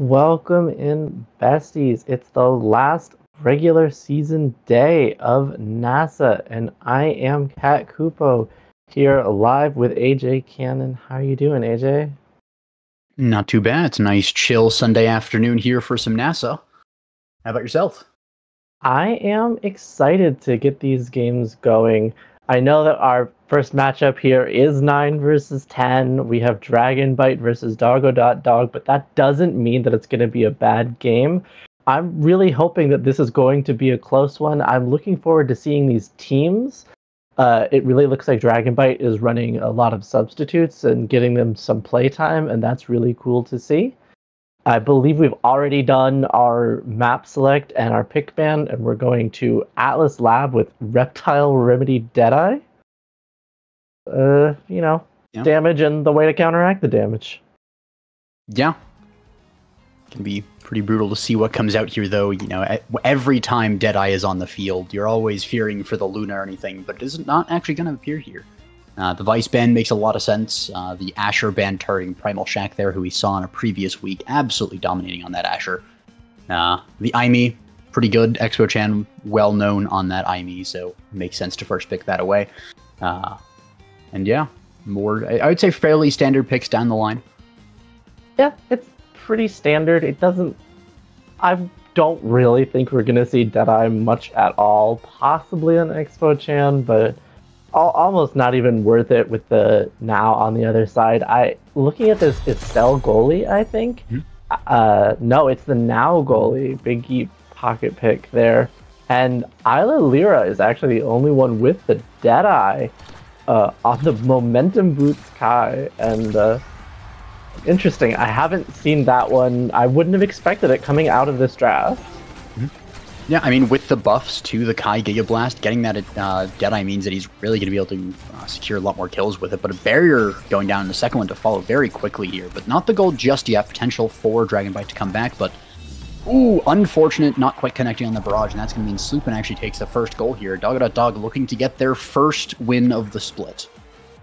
Welcome in, besties. It's the last regular season day of NASA, and I am Kat Kupo here live with AJ Cannon. How are you doing, AJ? Not too bad. It's a nice chill Sunday afternoon here for some NASA. How about yourself? I am excited to get these games going. I know that our first matchup here is 9 versus 10. We have Dragon Bite versus Doggo.Dog, but that doesn't mean that it's going to be a bad game. I'm really hoping that this is going to be a close one. I'm looking forward to seeing these teams. It really looks like Dragon Bite is running a lot of substitutes and getting them some playtime, and that's really cool to see. I believe we've already done our map select and our pick band, and we're going to Atlas Lab with Reptile Remedy Deadeye. Yeah. Damage and the way to counteract the damage. Yeah. It can be pretty brutal to see what comes out here, though. Every time Deadeye is on the field, you're always fearing for the Luna or anything, but it is not actually going to appear here. The Vice band makes a lot of sense. The Asher band turning Primal Shack there, who we saw in a previous week, absolutely dominating on that Asher. The Aimi, pretty good. Expo Chan, well known on that Aimi, so makes sense to first pick that away. And yeah, I would say fairly standard picks down the line. Yeah, it's pretty standard. I don't really think we're going to see Deadeye much at all, possibly on Expo Chan, but almost not even worth it with the Now on the other side. Looking at this Estelle goalie, I think. Mm-hmm. No, it's the Now goalie. Big Geep pocket pick there. And Isla Lyra is actually the only one with the Deadeye on the Momentum Boots Kai. And interesting. I haven't seen that one. I wouldn't have expected it coming out of this draft. Yeah, I mean, with the buffs to the Kai Giga Blast, getting that Deadeye means that he's really going to be able to secure a lot more kills with it. But a barrier going down in the second one to follow very quickly here. But not the goal just yet. Potential for Dragon Bite to come back. But, ooh, unfortunate, not quite connecting on the barrage. And that's going to mean Sloopin actually takes the first goal here. Doggo.Dog looking to get their first win of the split.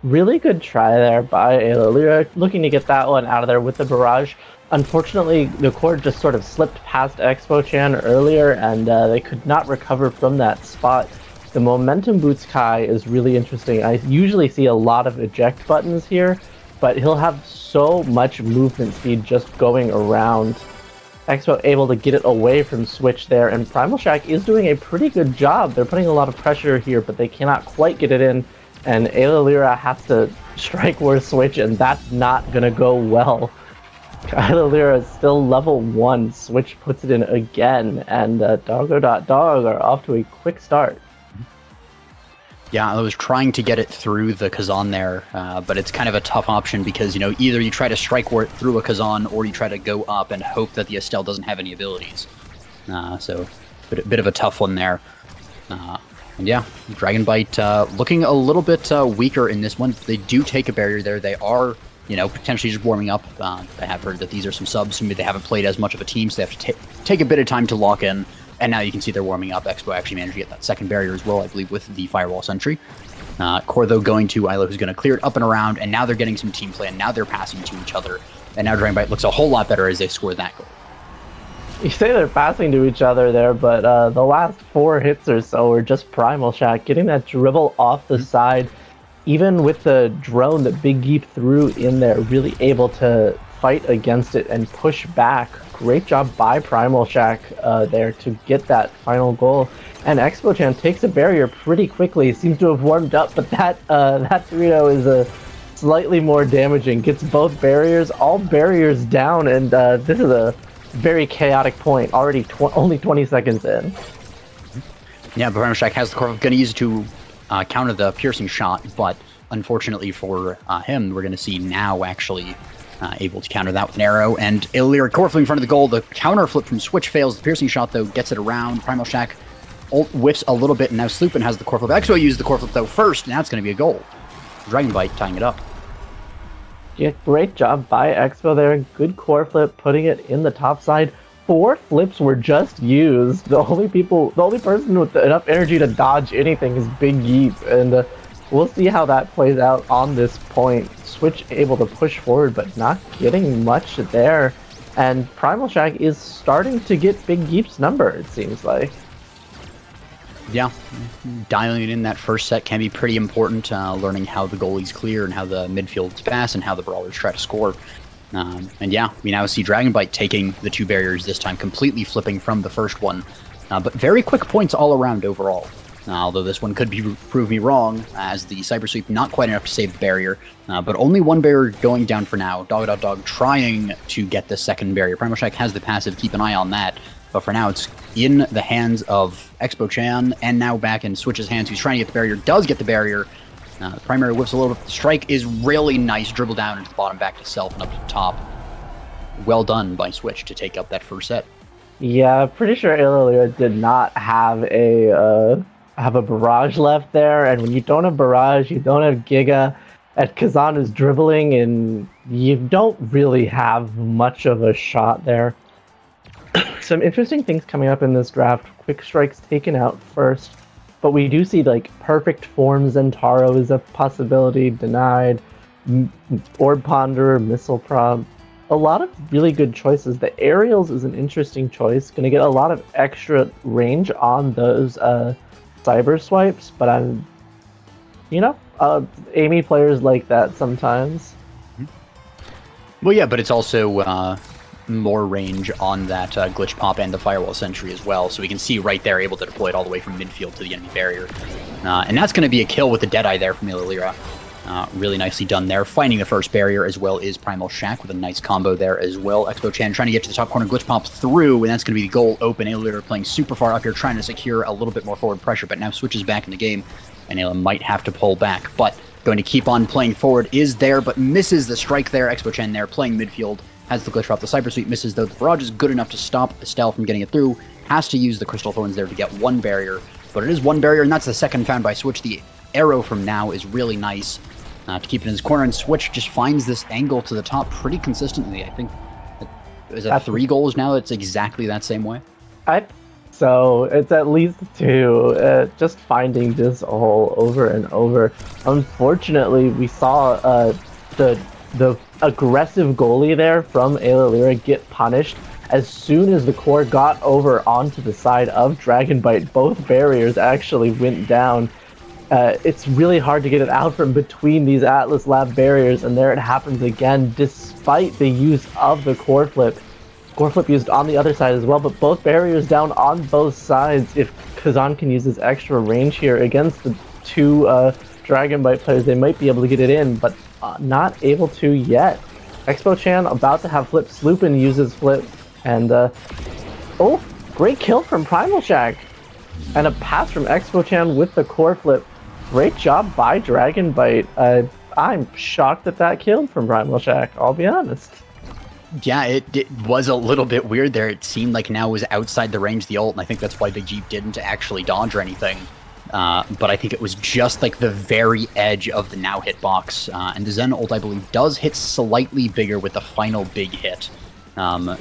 Really good try there by Ayla Lyra, looking to get that one out of there with the barrage. Unfortunately, the cord just sort of slipped past Expo Chan earlier, and they could not recover from that spot. The Momentum Boots Kai is really interesting. I usually see a lot of eject buttons here, but he'll have so much movement speed just going around. Expo able to get it away from Switch there, and Primal Shack is doing a pretty good job. They're putting a lot of pressure here, but they cannot quite get it in, and Ayla Lyra has to strike where Switch, and that's not going to go well. Ayla Lyra is still level 1. Switch puts it in again, and Doggo.Dog are off to a quick start. Yeah, I was trying to get it through the Kazan there, but it's kind of a tough option because, either you try to strike through a Kazan or you try to go up and hope that the Estelle doesn't have any abilities. So, bit of a tough one there. And yeah, Dragon Bite looking a little bit weaker in this one. They do take a barrier there. They are potentially just warming up. I have heard that these are some subs who they haven't played as much of a team, so they have to take a bit of time to lock in. And now you can see they're warming up. Expo actually managed to get that second barrier as well, I believe, with the Firewall Sentry. Core, though, going to Isla, who's going to clear it up and around, and now they're getting some team play, and now they're passing to each other. And now Dragon Bite looks a whole lot better as they score that goal. You say they're passing to each other there, but the last 4 hits or so were just Primal Shack, getting that dribble off the side. Even with the drone that Big Geep threw in there, really able to fight against it and push back. Great job by Primal Shack there to get that final goal. And Expo Chan takes a barrier pretty quickly. Seems to have warmed up, but that 3-0 is slightly more damaging. Gets both barriers, all barriers down, and this is a very chaotic point. Already only 20 seconds in. Yeah, but Primal Shack has the core. Going to use it to counter the piercing shot, but unfortunately for him, we're going to see Now actually able to counter that with an arrow. And Ayla Lyra core flip in front of the goal. The counter flip from Switch fails. The piercing shot, though, gets it around. Primal Shack whiffs a little bit, and now Sloopin has the core flip. Expo used the core flip, though, first, and now it's going to be a goal. Dragon Bite tying it up. Yeah, great job by Expo there. Good core flip, putting it in the top side. 4 flips were just used. The only person with enough energy to dodge anything is Big Geep, and we'll see how that plays out on this point. Switch able to push forward, but not getting much there. And Primal Shack is starting to get Big Geep's number, it seems like. Yeah, dialing in that first set can be pretty important, learning how the goalies clear and how the midfield's pass and how the brawlers try to score. And yeah, we now see Dragonbite taking the 2 barriers this time, completely flipping from the first one. But very quick points all around overall. Although this one could prove me wrong, as the Cyber Sweep not quite enough to save the barrier, but only 1 barrier going down for now. Dog trying to get the second barrier. Primal Shack has the passive, keep an eye on that. But for now, it's in the hands of Expo Chan, and now back in Switch's hands, who's trying to get the barrier, does get the barrier. The primary whiffs a little bit. The strike is really nice, dribble down into the bottom, back to Self and up to the top. Well done by Switch to take up that first set. Yeah, pretty sure Illaluria did not have a barrage left there, and when you don't have barrage, you don't have Giga, and Kazan is dribbling, and you don't really have much of a shot there. Some interesting things coming up in this draft. Quick Strike's taken out first, but we do see like Perfect Form Zentaro is a possibility, denied. Orb Ponderer, Missile Prob. A lot of really good choices. The Aerials is an interesting choice. Going to get a lot of extra range on those cyber swipes, but Amy players like that sometimes. Well, yeah, but it's also more range on that Glitch Pop and the Firewall Sentry as well, so we can see right there, able to deploy it all the way from midfield to the enemy barrier. And that's going to be a kill with the Deadeye there from Illaluria. Really nicely done there, finding the first barrier, as well as Primal Shack with a nice combo there as well. Expo Chan trying to get to the top corner, Glitch Pop through, and that's going to be the goal open. Illaluria playing super far up here, trying to secure a little bit more forward pressure, but now switches back in the game, and Ayla might have to pull back, but going to keep on playing forward is there, but misses the strike there. Expo Chan there playing midfield, has the glitch drop, the Cyber Sweep misses, though the barrage is good enough to stop Estelle from getting it through, has to use the Crystal Thorns there to get 1 barrier, but it is 1 barrier, and that's the second found by Switch. The arrow from now is really nice to keep it in his corner, and Switch just finds this angle to the top pretty consistently. I think, is it 3 goals now? It's exactly that same way? So it's at least 2, just finding this hole over and over. Unfortunately, we saw the aggressive goalie there from Illaluria get punished as soon as the core got over onto the side of Dragonbite. Both barriers actually went down. It's really hard to get it out from between these Atlas Lab barriers, and there it happens again, despite the use of the core flip. Core flip used on the other side as well, but both barriers down on both sides. If Kazan can use his extra range here against the 2 Dragonbite players, they might be able to get it in, but not able to yet. Expo Chan about to have flip. Sloopin uses flip, and oh, great kill from Primal Shack, and a pass from Expo Chan with the core flip. Great job by Dragonbite. I'm shocked at that kill from Primal Shack, I'll be honest. Yeah, it was a little bit weird there. It seemed like now it was outside the range of the ult, and I think that's why Big Jeep didn't actually dodge or anything. But I think it was just like the very edge of the now hitbox. And the Zen ult, I believe, does hit slightly bigger with the final big hit.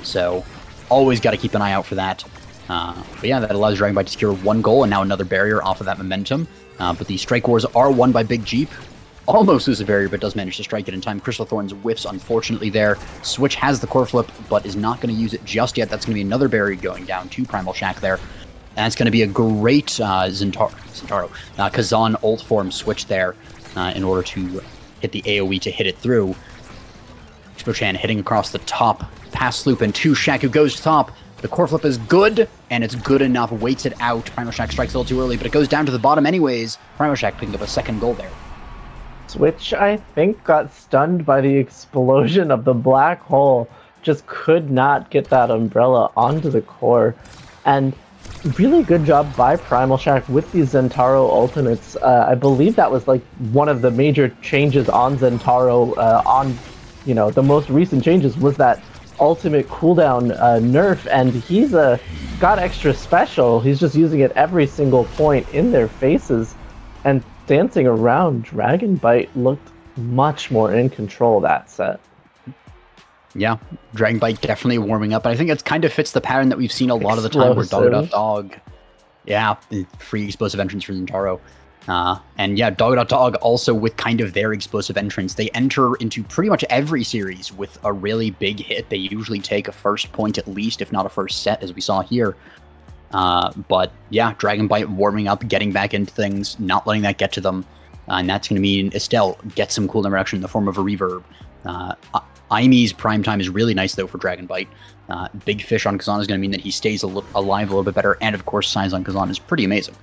So always got to keep an eye out for that. But yeah, that allows Dragonbite to secure 1 goal and now another barrier off of that momentum. But the Strike Wars are won by Big Jeep. Almost loses a barrier, but does manage to strike it in time. Crystal Thorns whiffs, unfortunately, there. Switch has the core flip, but is not going to use it just yet. That's going to be another barrier going down to Primal Shack there. And it's going to be a great Kazan ult form switch there in order to hit the AoE to hit it through. Expo Chan hitting across the top. Pass loop into Shack, who goes top. The core flip is good, and it's good enough. Waits it out. Primal Shack strikes a little too early, but it goes down to the bottom anyways. Primal Shack picking up a second goal there. Switch, I think, got stunned by the explosion of the black hole. Just could not get that umbrella onto the core. And really good job by Primal Shack with these Zentaro ultimates. I believe that was like one of the major changes on Zentaro the most recent changes was that ultimate cooldown nerf, and he's got extra special. He's just using it every single point in their faces. And dancing around, Dragonbite looked much more in control that set. Yeah, Dragonbite definitely warming up, but I think it kind of fits the pattern that we've seen a lot of the time where Dog, yeah, free explosive entrance for Zentaro. And yeah, Dog also with kind of their explosive entrance, they enter into pretty much every series with a really big hit. They usually take a first point at least, if not a first set, as we saw here. But yeah, Dragon Bite warming up, getting back into things, not letting that get to them. And that's going to mean Estelle gets some cooldown reduction in the form of a reverb. Aimee's prime time is really nice, though, for Dragon Bite. Big Fish on Kazan is going to mean that he stays alive a little bit better. And, of course, Signs on Kazan is pretty amazing.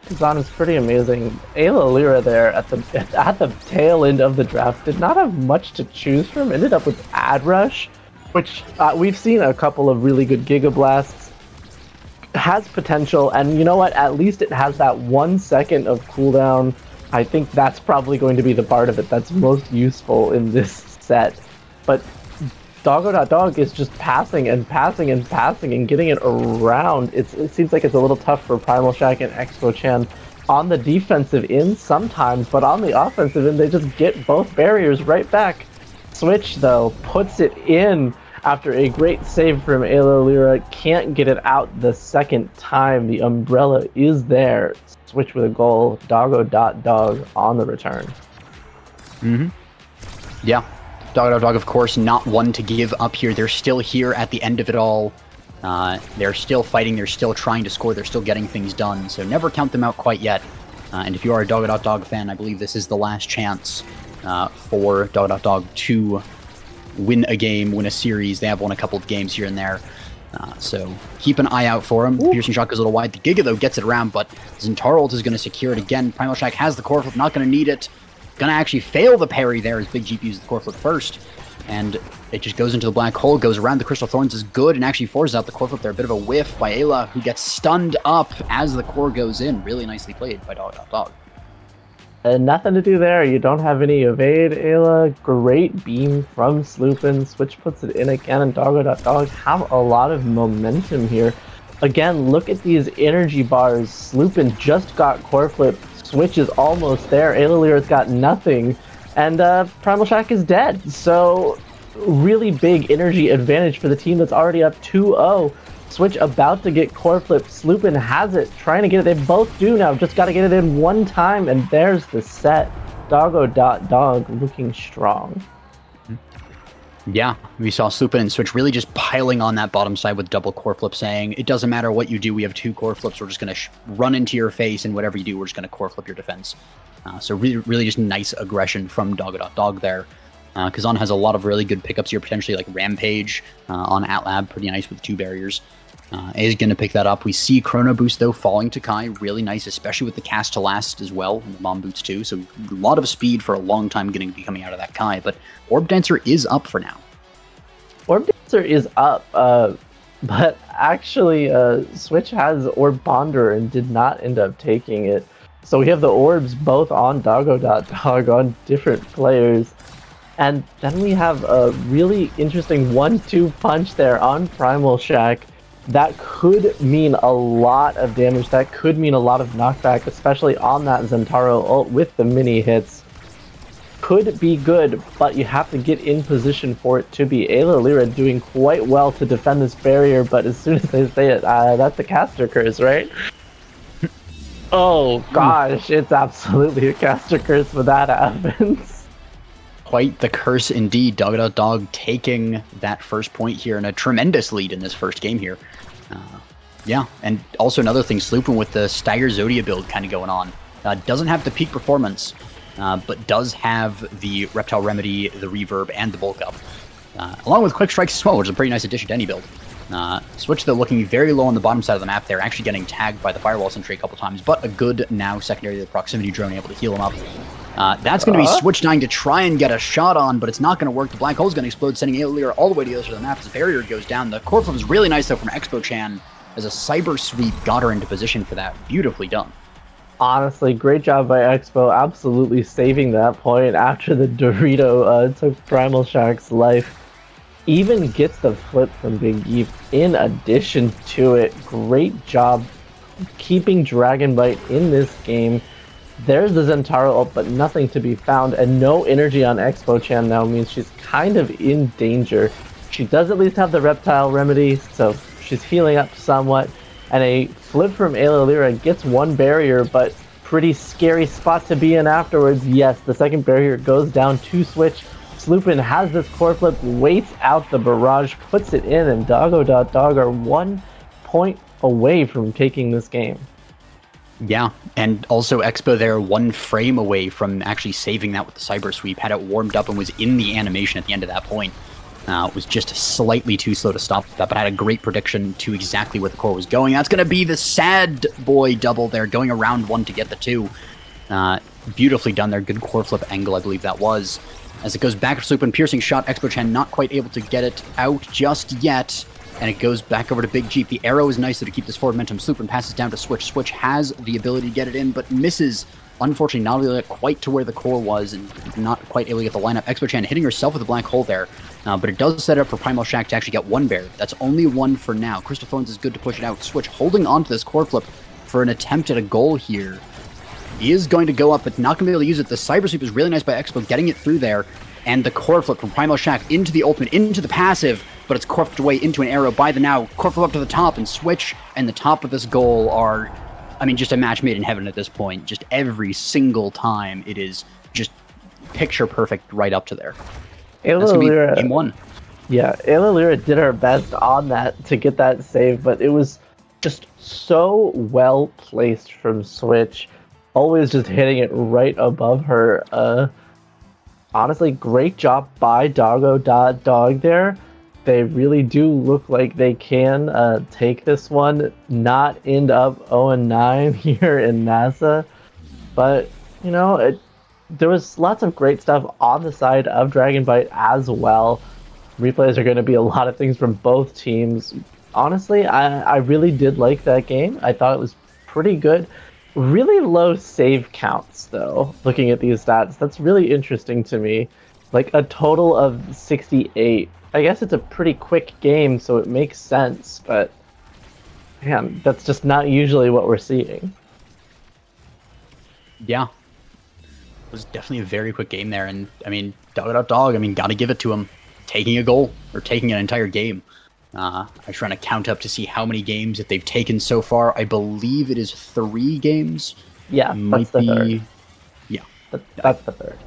Kazan is pretty amazing. Ayla Lyra there at the tail end of the draft did not have much to choose from. Ended up with Ad Rush, which we've seen a couple of really good Giga Blasts. Has potential, and you know what? At least it has that 1 second of cooldown. I think that's probably going to be the part of it that's most useful in this set. But Doggo.Dog is just passing and passing and passing and getting it around. It seems like it's a little tough for Primal Shack and Expo Chan on the defensive end sometimes, but on the offensive end, they just get both barriers right back. Switch, though, puts it in after a great save from Ayla Lyra. Can't get it out the second time. The umbrella is there. Switch with a goal. Doggo.Dog on the return. Yeah. Dog, of course, not one to give up here. They're still here at the end of it all. They're still fighting. They're still trying to score. They're still getting things done. So never count them out quite yet. And if you are a Dog fan, I believe this is the last chance for Dog to win a game, win a series. They have won a couple of games here and there. So keep an eye out for him. Ooh. Piercing shot goes a little wide. The Giga, though, gets it around, but Zentaro ult is going to secure it again. Primal Shack has the core flip, not going to need it. Going to actually fail the parry there as Big Jeep uses the core flip first. And it just goes into the black hole, goes around the Crystal Thorns, is good, and actually forces out the core flip there. A bit of a whiff by Ayla, who gets stunned up as the core goes in. Really nicely played by Dog. Nothing to do there. You don't have any evade, Ayla. Great beam from Sloopin. Switch puts it in again, and Dog have a lot of momentum here. Again, look at these energy bars. Sloopin just got core flip. Switch is almost there. Ayla Lyra's got nothing. And Primal Shack is dead. So, really big energy advantage for the team that's already up 2-0. Switch about to get core flip. Sloopin has it, trying to get it. They both do now. Just got to get it in one time, and there's the set. Doggo.Dog looking strong. Yeah, we saw Sloopin and Switch really just piling on that bottom side with double core flip, saying, it doesn't matter what you do, we have 2 core flips, we're just going to run into your face, and whatever you do, we're just going to core flip your defense. So really just nice aggression from Dog there. Kazan has a lot of really good pickups here, potentially like Rampage on Atlab, pretty nice with 2 barriers. Is going to pick that up. We see Chrono Boost, though, falling to Kai. Really nice, especially with the cast to last as well, and the Bomb Boots, too. So a lot of speed for a long time getting to be coming out of that Kai. But Orb Dancer is up for now. Orb Dancer is up, but actually Switch has Orb Bonder and did not end up taking it. So we have the orbs both on Doggo.Dog on different players. And then we have a really interesting 1-2 punch there on Primal Shack. That could mean a lot of damage. That could mean a lot of knockback, especially on that Zentaro ult with the mini hits. Could be good, but you have to get in position for it to be. Ayla Lyra doing quite well to defend this barrier, but as soon as they say it, that's a caster curse, right? Oh gosh, it's absolutely a caster curse when that happens. Quite the curse indeed. Dog taking that first point here and a tremendous lead in this first game here. Yeah, and also another thing, Sloopin with the Stagger Zodia build kind of going on. Doesn't have the peak performance, but does have the Reptile Remedy, the Reverb, and the Bulk Up. Along with Quick Strikes as well, which is a pretty nice addition to any build. Switch, though, looking very low on the bottom side of the map there, actually getting tagged by the Firewall Sentry a couple times, but a good now secondary to the Proximity Drone able to heal him up. That's going to be Switch dying to try and get a shot on, but it's not going to work. The Black Hole's going to explode, sending Ayla Lyra all the way to the other side of the map as the barrier goes down. The core flip is really nice, though, from Expo Chan, as a Cyber Sweep got her into position for that. Beautifully done. Honestly, great job by Expo, absolutely saving that point after the Dorito took Primal Shack's life. Even gets the flip from Big Yeep in addition to it. Great job keeping Dragon Bite in this game. There's the Zentaro ult, but nothing to be found, and no energy on Expo Chan now means she's kind of in danger. She does at least have the Reptile Remedy, so she's healing up somewhat. and a flip from Ayla Lyra gets one barrier, but pretty scary spot to be in afterwards. Yes, the second barrier goes down to Switch. Sloopin has this core flip, waits out the barrage, puts it in, and Doggo.Dog are 1 point away from taking this game. Yeah, and also Expo there 1 frame away from actually saving that with the cyber sweep. Had it warmed up and was in the animation at the end of that point. It was just slightly too slow to stop that, but I had a great prediction to exactly where the core was going. That's going to be the sad boy double there, going around 1 to get the 2. Beautifully done there. Good core flip angle, I believe that was. As it goes back to Sloopin, piercing shot. Expo Chen not quite able to get it out just yet. And it goes back over to Big Jeep. The arrow is nice to keep this forward momentum. Sloopin passes down to Switch. Switch has the ability to get it in, but misses. Unfortunately, not able to get quite to where the core was and not quite able to get the lineup. Expo Chen hitting herself with a black hole there. But it does set up for Primal Shack to actually get 1 bear. That's only 1 for now. Crystal Thorns is good to push it out. Switch holding on to this core flip for an attempt at a goal here. He is going to go up, but not going to be able to use it. The cyber sweep is really nice by Expo, getting it through there. And the core flip from Primal Shack into the ultimate, into the passive, but it's core flipped away into an arrow by the now. Core flip up to the top, and Switch and the top of this goal are, I mean, just a match made in heaven at this point. Just every single time, it is just picture perfect right up to there. That's going to be game 1. Yeah, Ayla Lyra did her best on that to get that save, but it was just so well placed from Switch. Always just hitting it right above her. Honestly, great job by Doggo.Dog there. They really do look like they can take this one, not end up 0-9 here in NASA. But, you know, there was lots of great stuff on the side of Dragonbyte as well. Replays are going to be a lot of things from both teams. Honestly, I really did like that game. I thought it was pretty good. Really low save counts, though, looking at these stats. That's really interesting to me. Like, a total of 68. I guess it's a pretty quick game, so it makes sense, but man, that's just not usually what we're seeing. Yeah. It was definitely a very quick game there, and, I mean, Doggo.Dog, I mean, gotta give it to him. Taking a goal, or taking an entire game. I was trying to count up to see how many games that they've taken so far. I believe it is 3 games. Yeah, that's the third. Yeah. That's the third.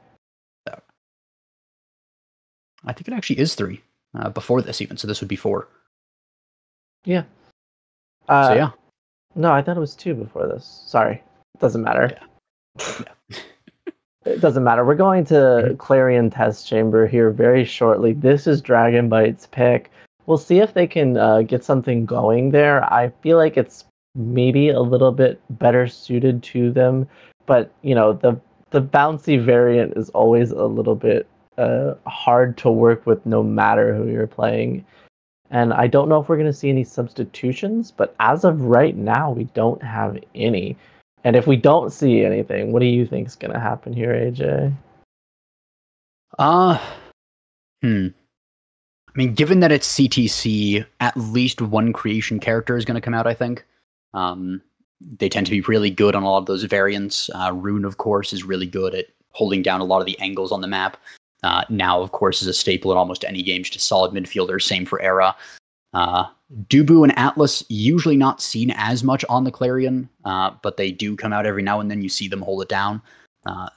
I think it actually is 3 before this even, so this would be 4. Yeah. So yeah. No, I thought it was 2 before this. Sorry. Doesn't matter. Yeah. It doesn't matter. We're going to Clarion Test Chamber here very shortly. This is Dragonbyte's pick. We'll see if they can get something going there. I feel like it's maybe a little bit better suited to them, but you know, the bouncy variant is always a little bit hard to work with no matter who you're playing. And I don't know if we're going to see any substitutions, but as of right now, we don't have any. And if we don't see anything, what do you think is going to happen here, AJ? I mean, given that it's CTC, at least 1 creation character is going to come out, I think. They tend to be really good on a lot of those variants. Rune, of course, is really good at holding down a lot of the angles on the map. Now, of course, is a staple in almost any game, just a solid midfielder. Same for Era. Dubu and Atlas, usually not seen as much on the Clarion, but they do come out every now and then. You see them hold it down.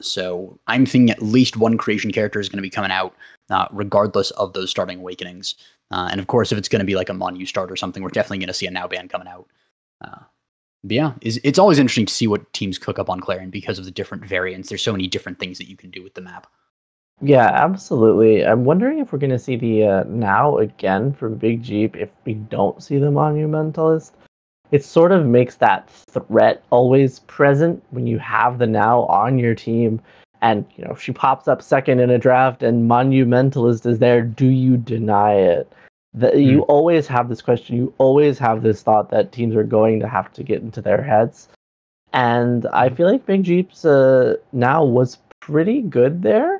So I'm thinking at least 1 creation character is going to be coming out, regardless of those starting awakenings. And of course, if it's going to be like a Monu start or something, we're definitely going to see a Now ban coming out. But yeah, it's always interesting to see what teams cook up on Clarion because of the different variants. There's so many different things that you can do with the map. Yeah, absolutely. I'm wondering if we're going to see the Now again for Big Jeep if we don't see the Monumentalist. It sort of makes that threat always present when you have the Now on your team. And, you know, if she pops up second in a draft and Monumentalist is there, do you deny it? You always have this question. You always have this thought that teams are going to have to get into their heads. And I feel like Big Jeep's Now was pretty good there.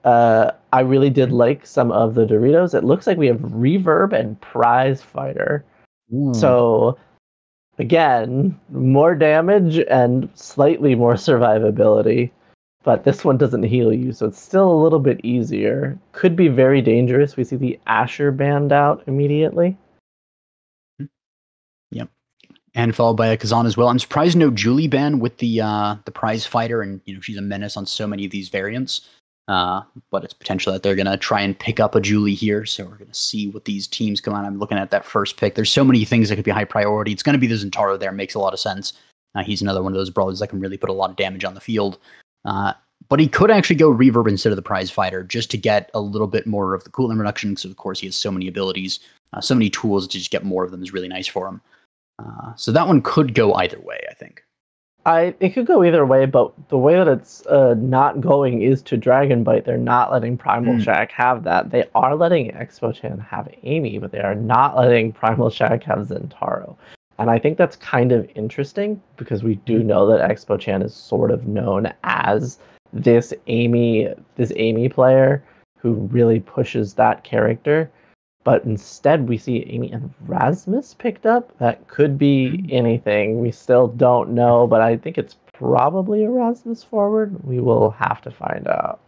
I really did like some of the Doritos. It looks like we have Reverb and Prize Fighter. So, again, more damage and slightly more survivability. But this one doesn't heal you, so it's still a little bit easier. Could be very dangerous. We see the Asher banned out immediately. Yep. And followed by a Kazan as well. I'm surprised no Julie ban with the prize fighter, and she's a menace on so many of these variants. But it's potential that they're gonna try and pick up a Julie here. So we're gonna see what these teams come on. I'm looking at that first pick. There's so many things that could be high priority. It's gonna be the Zentaro there. Makes a lot of sense. He's another one of those brawlers that can really put a lot of damage on the field. But he could actually go Reverb instead of the prize fighter just to get a little bit more of the cooldown reduction. Because of course he has so many abilities, so many tools to just get more of them is really nice for him. So that one could go either way, I think. It could go either way, but the way that it's not going is to Dragon Bite. They're not letting Primal Shack have that. They are letting Expo Chan have Amy, but they are not letting Primal Shack have Zentaro. And I think that's kind of interesting because we do know that Expo Chan is sort of known as this Amy player who really pushes that character. But instead, we see Amy and Rasmus picked up. That could be anything. We still don't know, but I think it's probably a Rasmus forward. We will have to find out.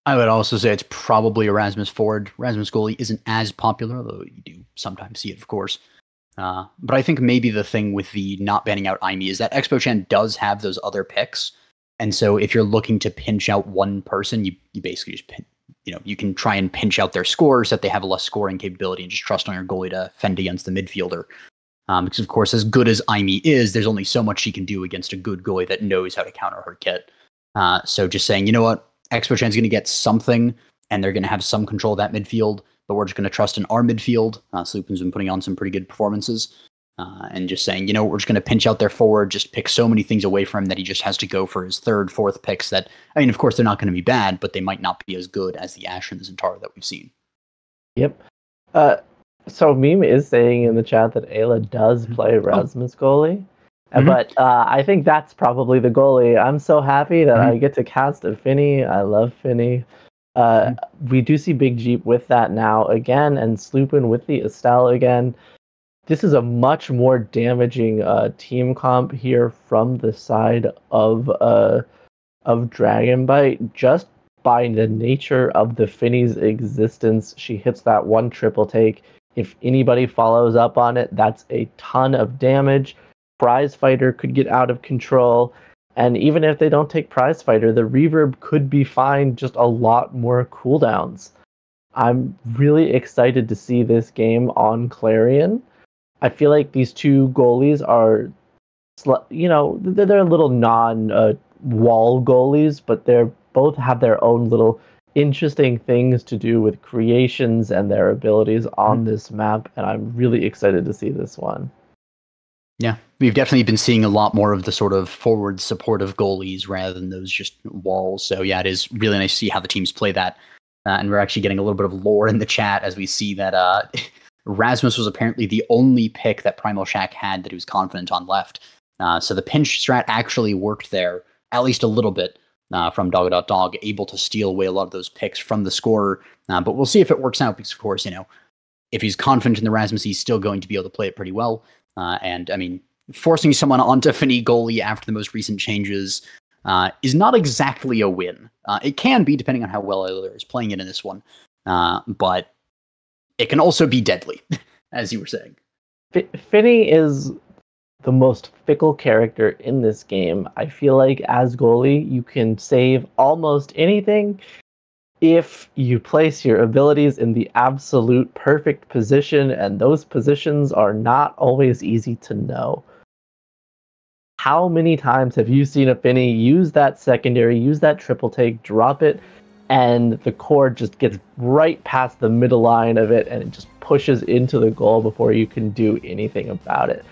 I would also say it's probably a Rasmus forward. Rasmus goalie isn't as popular, although you do sometimes see it, of course. But I think maybe the thing with the not banning out Aimee is that Expo Chan does have those other picks. And so if you're looking to pinch out one person, you basically just you can try and pinch out their scores that they have a less scoring capability and just trust on your goalie to fend against the midfielder. Because, of course, as good as Aimee is, there's only so much she can do against a good goalie that knows how to counter her kit. So just saying, you know what, Expo Chan's going to get something, and they're going to have some control of that midfield, but we're just going to trust in our midfield. Sloopin's been putting on some pretty good performances. And just saying, we're just going to pinch out their forward, just pick so many things away from him that he just has to go for his third, fourth picks that, of course, they're not going to be bad, but they might not be as good as the Ashe and the Zentaro that we've seen. Yep. So Meme is saying in the chat that Ayla does play Rasmus goalie. But I think that's probably the goalie. I'm so happy that I get to cast a Finny. I love Finny. We do see Big Jeep with that now again, and Sloopin with the Estelle again. This is a much more damaging team comp here from the side of Dragon Bite. Just by the nature of the Finny's existence, she hits that one triple take. If anybody follows up on it, that's a ton of damage. Prize Fighter could get out of control. And even if they don't take Prize Fighter, the Reverb could be fine, just a lot more cooldowns. I'm really excited to see this game on Clarion. I feel like these two goalies are, they're a little non-wall goalies, but they're both have their own little interesting things to do with creations and their abilities on this map, and I'm really excited to see this one. Yeah, we've definitely been seeing a lot more of the sort of forward supportive goalies rather than those just walls. So yeah, it is really nice to see how the teams play that. And we're actually getting a little bit of lore in the chat as we see that Rasmus was apparently the only pick that Primal Shack had that he was confident on left. So the pinch strat actually worked there, at least a little bit, from Dog, able to steal away a lot of those picks from the scorer. But we'll see if it works out because, of course, if he's confident in the Rasmus, he's still going to be able to play it pretty well. And, forcing someone onto Finny goalie after the most recent changes is not exactly a win. It can be, depending on how well Ayla is playing it in this one. But it can also be deadly, as you were saying. Finny is the most fickle character in this game. I feel like as goalie, you can save almost anything if you place your abilities in the absolute perfect position, and those positions are not always easy to know. How many times have you seen a Finny use that secondary, use that triple take, drop it, and the cord just gets right past the middle line of it, and it just pushes into the goal before you can do anything about it.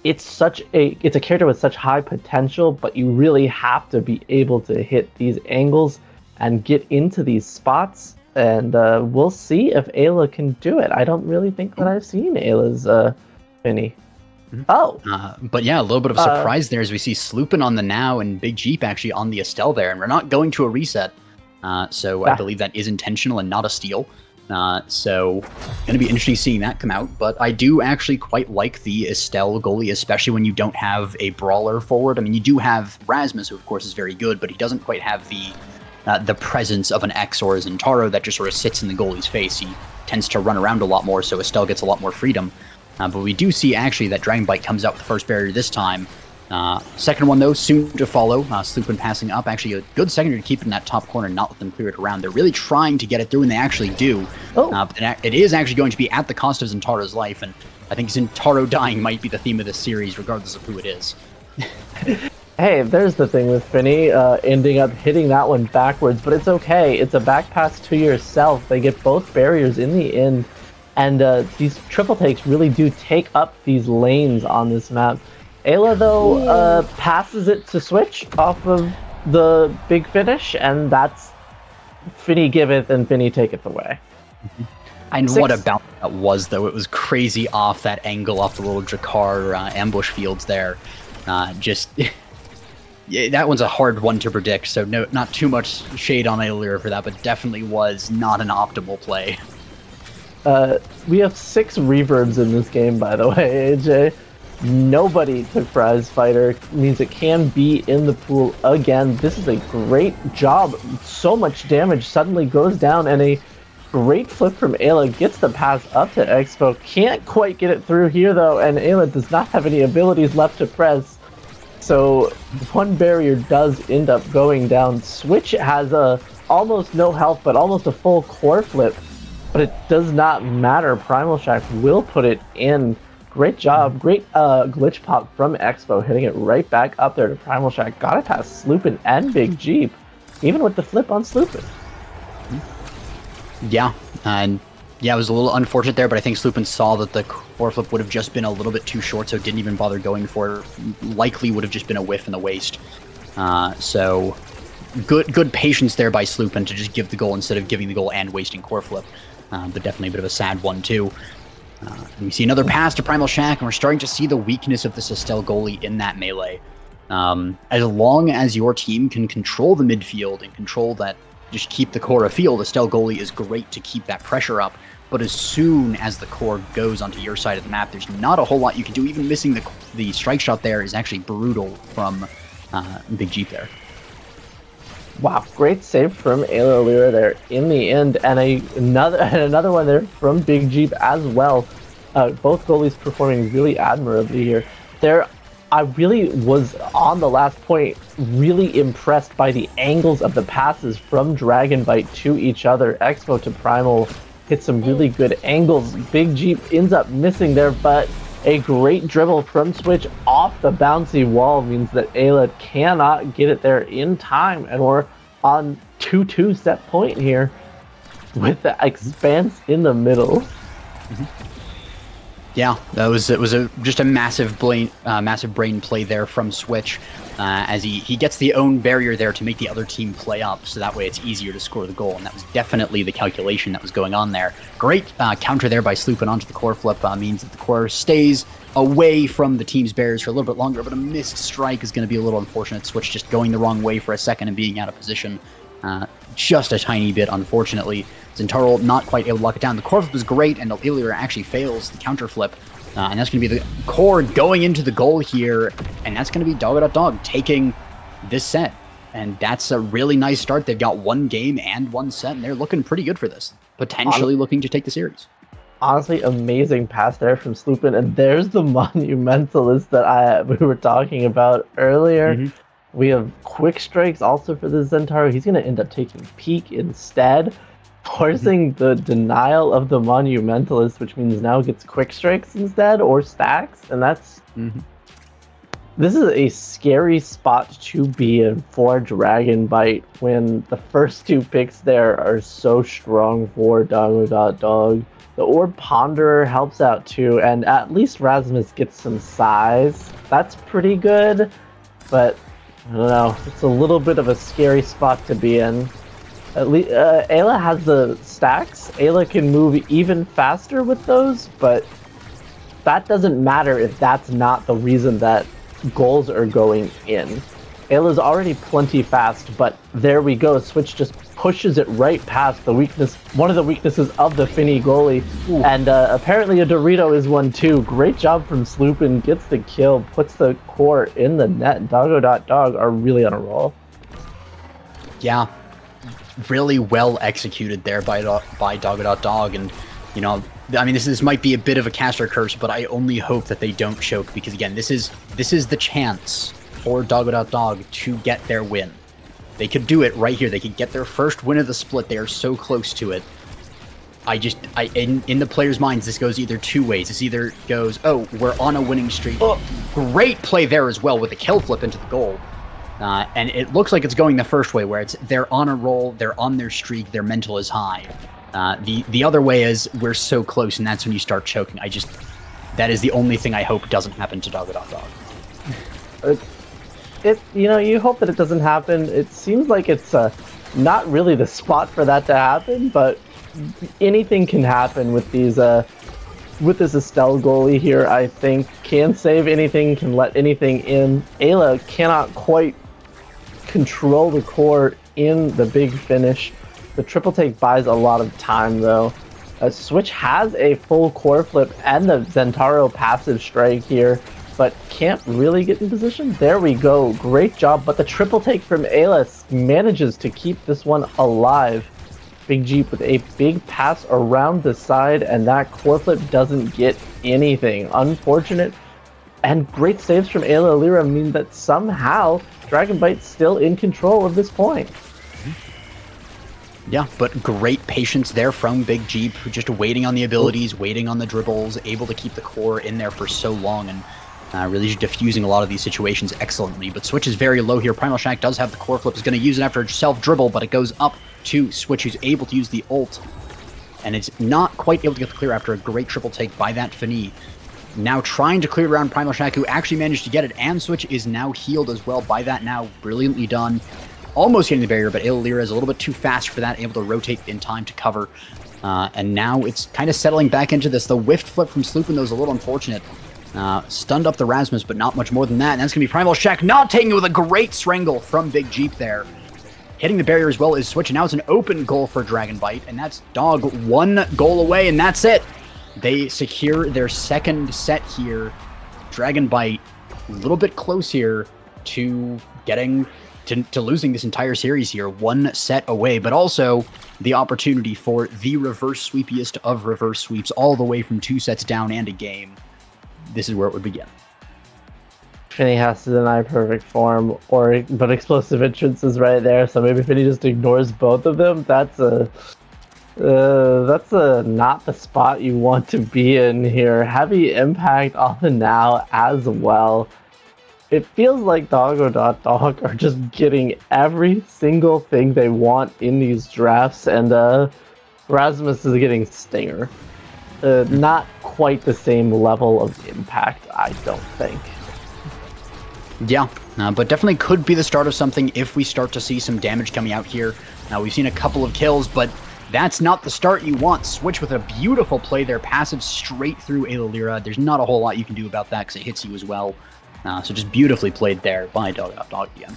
It's a character with such high potential, but you really have to be able to hit these angles and get into these spots, and we'll see if Ayla can do it. I don't really think that I've seen Ayla's Finny. But yeah, a little bit of a surprise there as we see Sloopin on the Now and Big Jeep actually on the Estelle there, and we're not going to a reset. So I believe that is intentional and not a steal. So going to be interesting seeing that come out. But I do actually quite like the Estelle goalie, especially when you don't have a brawler forward. You do have Rasmus, who of course is very good, but he doesn't quite have the presence of an X or a Zentaro that just sort of sits in the goalie's face. He tends to run around a lot more, so Estelle gets a lot more freedom. But we do see actually that Dragon Bite comes out with the first barrier this time. Second one, though, soon to follow. Slupin passing up. Actually, a good secondary to keep it in that top corner and not let them clear it around. They're really trying to get it through, and they actually do. But it is actually going to be at the cost of Zentarro's life, and I think Zentarro dying might be the theme of this series, regardless of who it is. Hey, there's the thing with Finny ending up hitting that one backwards, but it's okay. It's a back pass to yourself. They get both barriers in the end, and these triple takes really do take up these lanes on this map. Ayla, though, passes it to Switch off of the big finish, and that's Finny giveth and Finny taketh away. And what a bounce that was, though. It was crazy off that angle, off the little Drakkar ambush fields there. Yeah, that one's a hard one to predict, so no, not too much shade on Ayla for that, but definitely was not an optimal play. We have 6 reverbs in this game, by the way, AJ. Nobody took Prize Fighter, means it can be in the pool again. This is a great job. So much damage suddenly goes down, and a great flip from Ayla gets the pass up to Expo. Can't quite get it through here, though, and Ayla does not have any abilities left to press. So one barrier does end up going down. Switch has almost no health, but almost a full core flip. But it does not matter. Primal Shack will put it in. Great job. Great glitch pop from Expo, hitting it right back up there to Primal Shack. Got it past Slupin and Big Jeep, even with the flip on Slupin. Yeah, and yeah, it was a little unfortunate there, but I think Slupin saw that the core flip would have just been a little bit too short, so didn't even bother going for it. Likely would have just been a whiff in the waist. So good patience there by Slupin to just give the goal instead of giving the goal and wasting core flip. But definitely a bit of a sad one too. And we see another pass to Primal Shack, and we're starting to see the weakness of this Estelle goalie in that melee. As long as your team can control the midfield and control that, just keep the core afield, Estelle goalie is great to keep that pressure up. But as soon as the core goes onto your side of the map, there's not a whole lot you can do. Even missing the strike shot there is actually brutal from Big Jeep there. Wow, great save from Ayla Lyra there in the end, and another one there from Big Jeep as well. Both goalies performing really admirably here. I really was, on the last point, really impressed by the angles of the passes from Dragon Bite to each other. Expo to Primal hit some really good angles. Big Jeep ends up missing there, but a great dribble from Switch off the bouncy wall means that Ayla cannot get it there in time, and we're on 2-2 set point here with the expanse in the middle. Yeah, it was just a massive brain play there from Switch, as he gets the own barrier there to make the other team play up, so that way it's easier to score the goal, and that was definitely the calculation that was going on there. Great counter there by Slupin onto the core flip, means that the core stays away from the team's barriers for a little bit longer, but a missed strike is going to be a little unfortunate. Switch just going the wrong way for a second and being out of position. Just a tiny bit, unfortunately. Zentarro not quite able to lock it down. The core flip was great, and Illyria actually fails the counter flip. And that's going to be the core going into the goal here, and that's going to be Dog taking this set. And that's a really nice start. They've got 1 game and 1 set, and they're looking pretty good for this. Potentially looking to take the series. Honestly, amazing pass there from Slupin, and there's the Monumentalist that we were talking about earlier. We have quick strikes also for the Zentarro. He's going to end up taking Peak instead, forcing the denial of the Monumentalist, which means now gets quick strikes instead, or stacks, and that's... This is a scary spot to be in for Dragon Bite when the first 2 picks there are so strong for Dog. The Orb Ponderer helps out too, and at least Rasmus gets some size. That's pretty good, but I don't know. It's a little bit of a scary spot to be in. At least Ayla has the stacks. Ayla can move even faster with those, but that doesn't matter if that's not the reason that goals are going in. Ayla's already plenty fast, but there we go. Switch just pushes it right past the weakness, one of the weaknesses of the Finny goalie. And apparently a Dorito is one too. Great job from Slupin, gets the kill, puts the core in the net. Dog are really on a roll. Yeah, really well executed there by Dog, and you know, I mean, this might be a bit of a caster curse, but I only hope that they don't choke, because again, this is the chance for Dog to get their win. They could do it right here. They could get their first win of the split. They are so close to it. In the players' minds, this goes either two ways. This either goes, oh, we're on a winning streak. Oh, great play there as well with the kill flip into the goal. And it looks like it's going the first way, where they're on a roll, they're on their streak, their mental is high. The other way is we're so close, and that's when you start choking. That is the only thing I hope doesn't happen to Dog. You hope that it doesn't happen. It seems like it's not really the spot for that to happen, but anything can happen with these with this Estelle goalie here. I think can save anything, can let anything in. Ayla cannot quite control the core in the big finish. The triple take buys a lot of time though. Switch has a full core flip and the Zentaro passive strike here, but can't really get in position. There we go, great job, but the triple take from Ayla manages to keep this one alive. Big Jeep with a big pass around the side, and that core flip doesn't get anything. Unfortunate, and great saves from Ayla Lyra mean that somehow Dragonbite's still in control of this point. Yeah, but great patience there from Big Jeep, just waiting on the abilities, waiting on the dribbles, able to keep the core in there for so long, and really just diffusing a lot of these situations excellently. But Switch is very low here. Primal Shack does have the core flip, is going to use it after a self-dribble, but it goes up to Switch, who's able to use the ult, and it's not quite able to get the clear after a great triple take by that Fini. Now trying to clear around Primal Shack, who actually managed to get it, and Switch is now healed as well by that now. Brilliantly done. Almost getting the barrier, but Ayla Lyra is a little bit too fast for that, able to rotate in time to cover. And now it's kind of settling back into this. The whiffed flip from Sloopin, though, is a little unfortunate. Stunned up the Rasmus, but not much more than that. And that's going to be Primal Shack not taking it with a great Strangle from Big Jeep there. Hitting the barrier as well is Switch, and now it's an open goal for Dragonbite, and that's Dog 1 goal away, and that's it. They secure their second set here. Dragonbite a little bit close here to getting to losing this entire series here, 1 set away, but also the opportunity for the reverse sweepiest of reverse sweeps, all the way from 2 sets down and a game. This is where it would begin. Fini has to deny perfect form, but explosive entrance is right there, so maybe Fini just ignores both of them. That's not the spot you want to be in here. Heavy impact on the now as well. It feels like Dog are just getting every single thing they want in these drafts, and Rasmus is getting Stinger. Not quite the same level of impact, I don't think. Yeah, but definitely could be the start of something if we start to see some damage coming out here. Now, we've seen a couple of kills, but that's not the start you want. Switch with a beautiful play there, passive straight through Ayla Lyra. There's not a whole lot you can do about that because it hits you as well. So just beautifully played there by Dog again.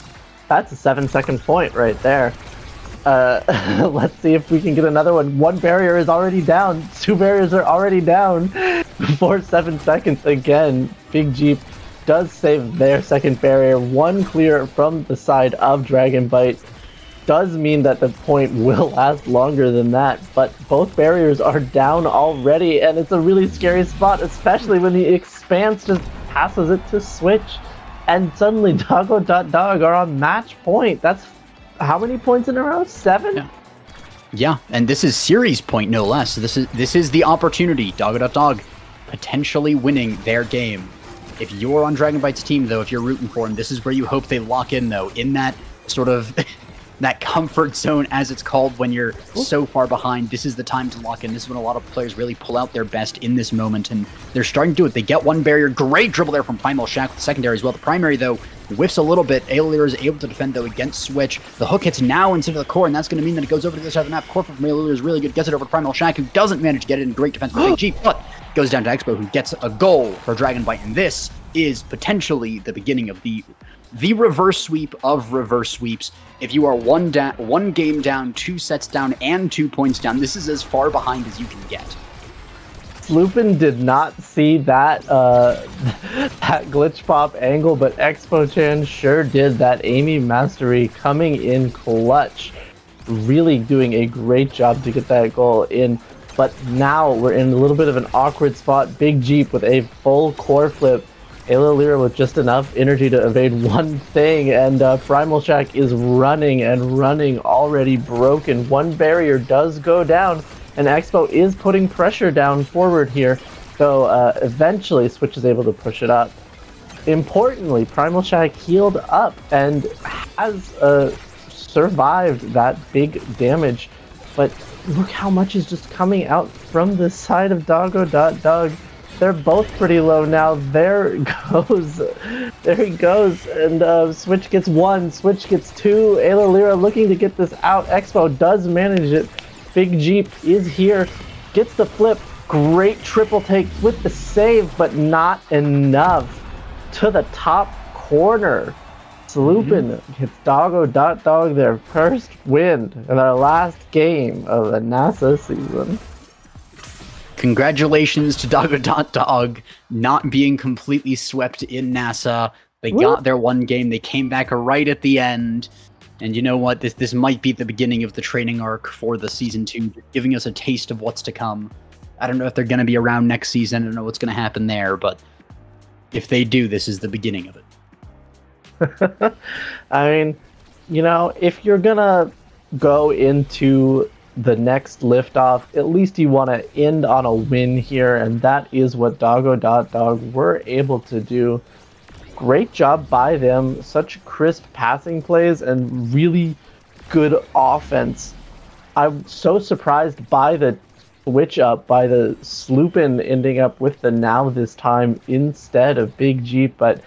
That's a 7-second point right there. Let's see if we can get another one. 1 barrier is already down. 2 barriers are already down before 7 seconds. Again, Big Jeep does save their second barrier. 1 clear from the side of Dragonbite does mean that the point will last longer than that, but both barriers are down already, and it's a really scary spot, especially when the Expanse just passes it to Switch, and suddenly Dog are on match point. That's how many points in a row? 7? Yeah, and this is series point no less. So this is the opportunity. Dog potentially winning their game. If you're on Dragonbite's team, though, if you're rooting for them, this is where you hope they lock in, though, in that sort of that comfort zone, as it's called, when you're so far behind. This is the time to lock in. This is when a lot of players really pull out their best in this moment, and they're starting to do it. They get 1 barrier. Great dribble there from Primal Shack with the secondary as well. The primary, though, whiffs a little bit. Ayla Lyra is able to defend, though, against Switch. The hook hits now instead of the core, and that's going to mean that it goes over to the other side of the map. Core from Ayla Lyra is really good. Gets it over to Primal Shack, who doesn't manage to get it in. Great defense by Big Jeep, but goes down to Expo, who gets a goal for Dragonbite, and this is potentially the beginning of the reverse sweep of reverse sweeps. If you are 1 game down, 2 sets down, and 2 points down, this is as far behind as you can get. Sloopin did not see that that glitch pop angle, but Expo-chan sure did. That Amy Mastery coming in clutch, really doing a great job to get that goal in. But now we're in a little bit of an awkward spot. Big Jeep with a full core flip. Ayla Lyra with just enough energy to evade one thing, and Primal Shack is running and running, already broken. One barrier does go down, and Expo is putting pressure down forward here, so eventually Switch is able to push it up. Importantly, Primal Shack healed up and has survived that big damage, but look how much is just coming out from the side of Doggo.Dog. They're both pretty low now. There he goes, and Switch gets one, Switch gets two. Ayla Lyra looking to get this out. Expo does manage it. Big Jeep is here, gets the flip. Great triple take with the save, but not enough. To the top corner. Sloopin hits Doggo.Dog their first win in their last game of the NASA season. Congratulations to Doggo.Dog not being completely swept in NASA. They got their one game. They came back right at the end. And you know what? This might be the beginning of the training arc for the Season 2, giving us a taste of what's to come. I don't know if they're going to be around next season. I don't know what's going to happen there, but if they do, this is the beginning of it. I mean, you know, if you're going to go into the next liftoff, at least you want to end on a win here, and that is what Doggo.Dog were able to do. Great job by them. Such crisp passing plays and really good offense. I'm so surprised by the switch up, by the Sloopin ending up with the Now this time instead of Big Jeep, but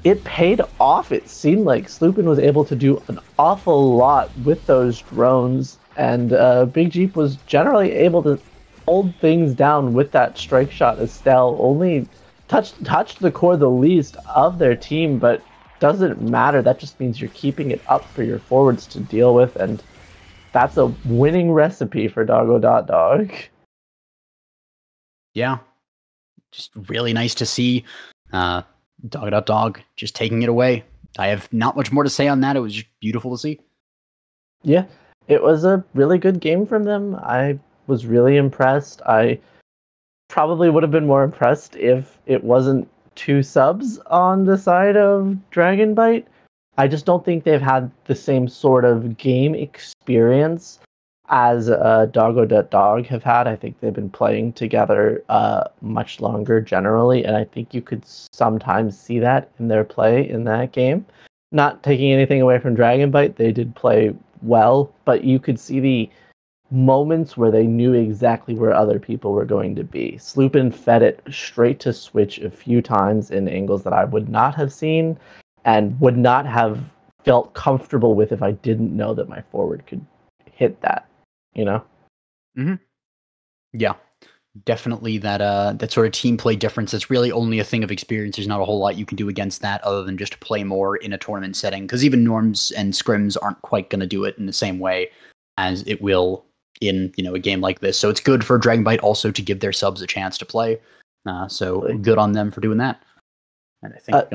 it paid off. It seemed like Sloopin was able to do an awful lot with those drones, and Big Jeep was generally able to hold things down with that strike shot. Estelle only touched the core the least of their team, but doesn't matter. That just means you're keeping it up for your forwards to deal with, and that's a winning recipe for Doggo.Dog. Yeah. Just really nice to see Doggo.Dog just taking it away. I have not much more to say on that. It was just beautiful to see. Yeah, it was a really good game from them. I was really impressed. I probably would have been more impressed if it wasn't 2 subs on the side of Dragonbite. I just don't think they've had the same sort of game experience as Doggo.Dog have had. I think they've been playing together much longer generally, and I think you could sometimes see that in their play in that game. Not taking anything away from Dragonbite, they did play well, but you could see the moments where they knew exactly where other people were going to be. Sloopin fed it straight to Switch a few times in angles that I would not have seen and would not have felt comfortable with if I didn't know that my forward could hit that, you know? Mm-hmm. Yeah, definitely that sort of team play difference. It's really only a thing of experience. There's not a whole lot you can do against that other than just play more in a tournament setting, because even norms and scrims aren't quite going to do it in the same way as it will in, you know, a game like this. So it's good for Dragonbite also to give their subs a chance to play. So good on them for doing that. And I think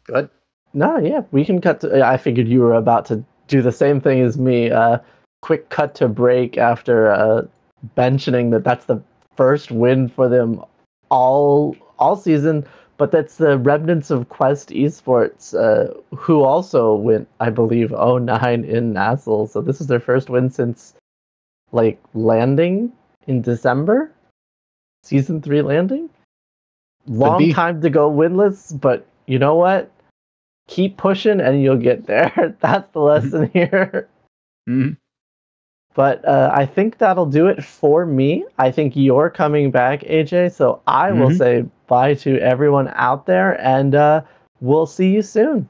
go ahead. No, yeah, we can cut to, I figured you were about to do the same thing as me. Quick cut to break after mentioning that that's the first win for them all season, but that's the remnants of Quest Esports, who also went, I believe, 0-9 in Nassel. So this is their first win since like landing in December, season 3 landing. Long time to go winless, but you know what? Keep pushing and you'll get there. That's the lesson here. Mm-hmm. But I think that'll do it for me. I think you're coming back, AJ. So I will say bye to everyone out there, and we'll see you soon.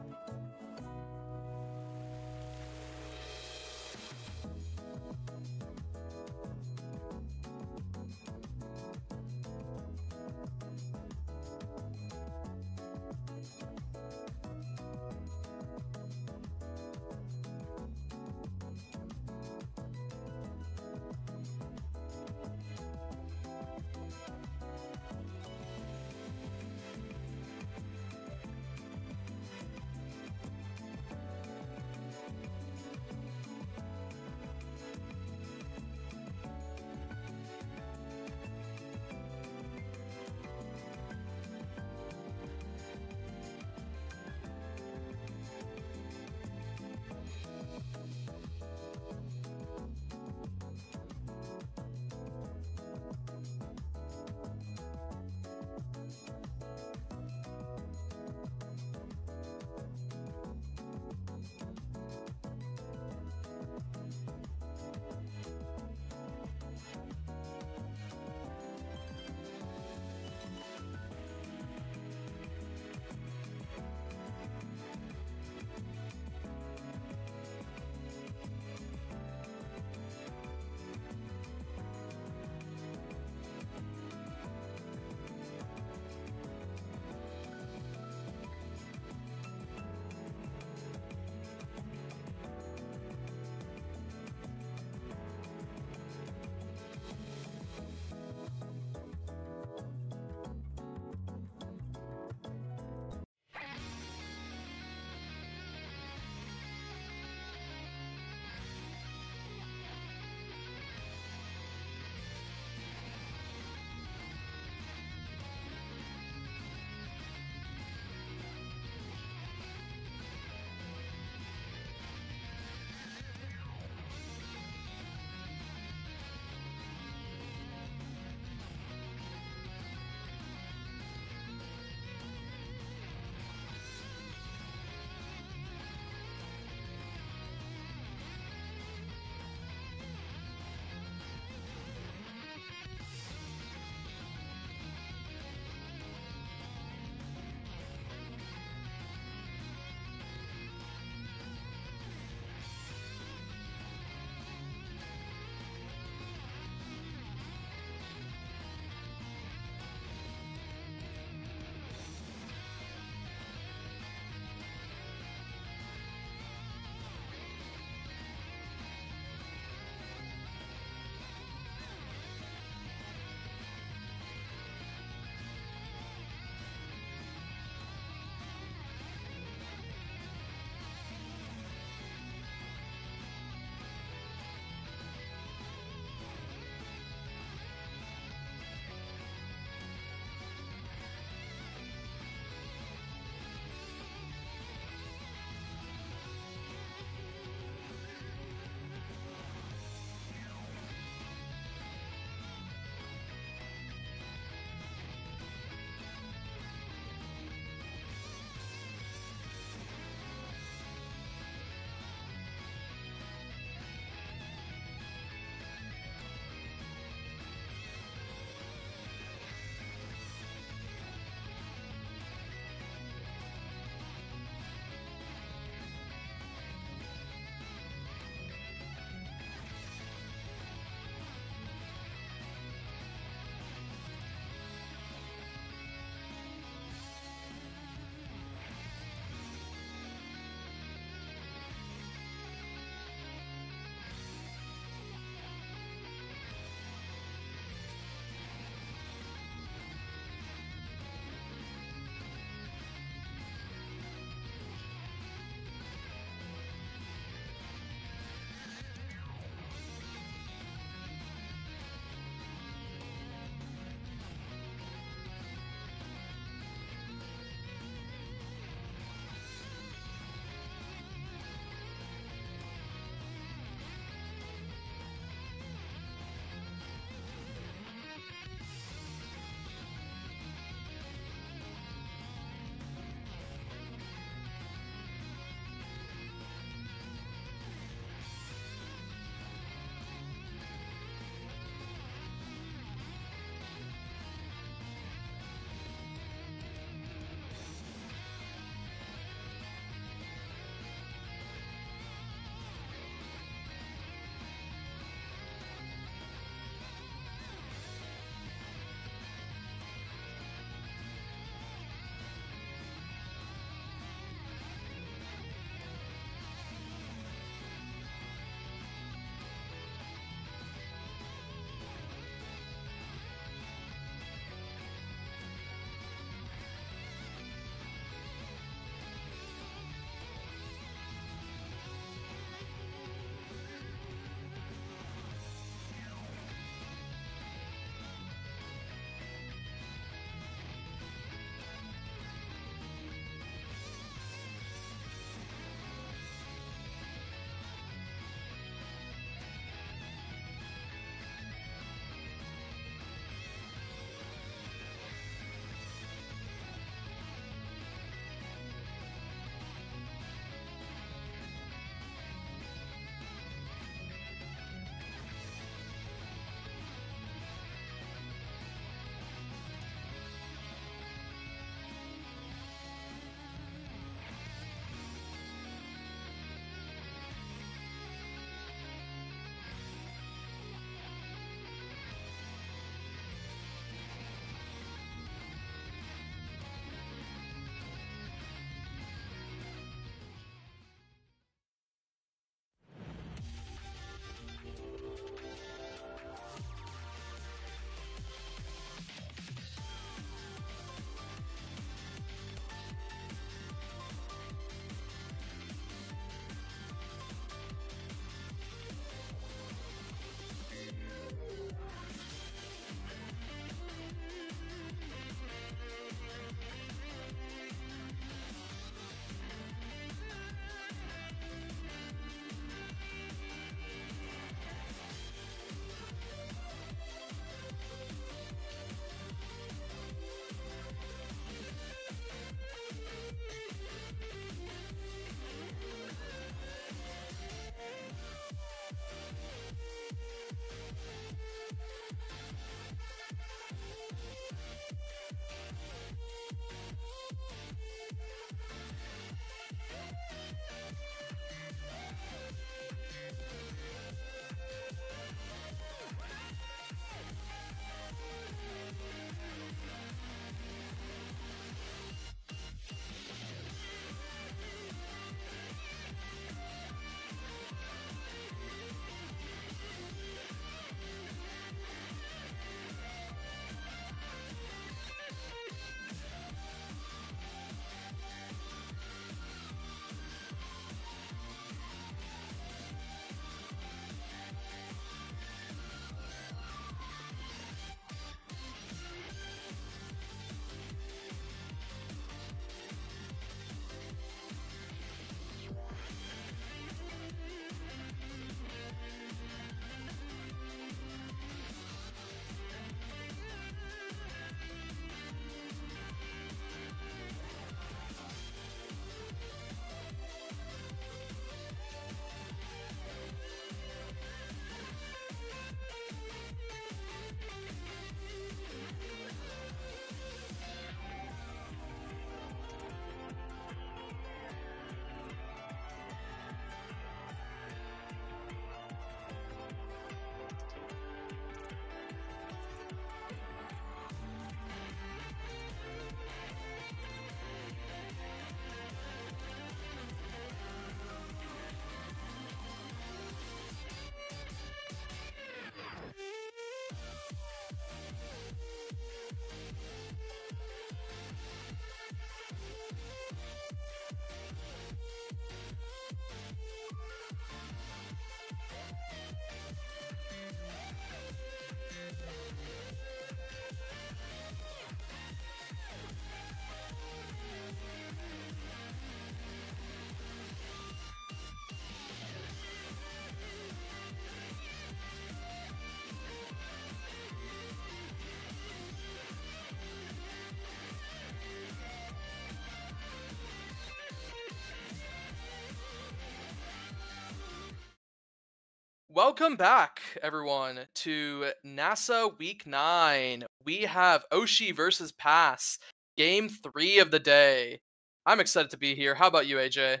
Welcome back, everyone, to NASA Week 9. We have Oshi versus Pass, Game 3 of the day. I'm excited to be here. How about you, AJ?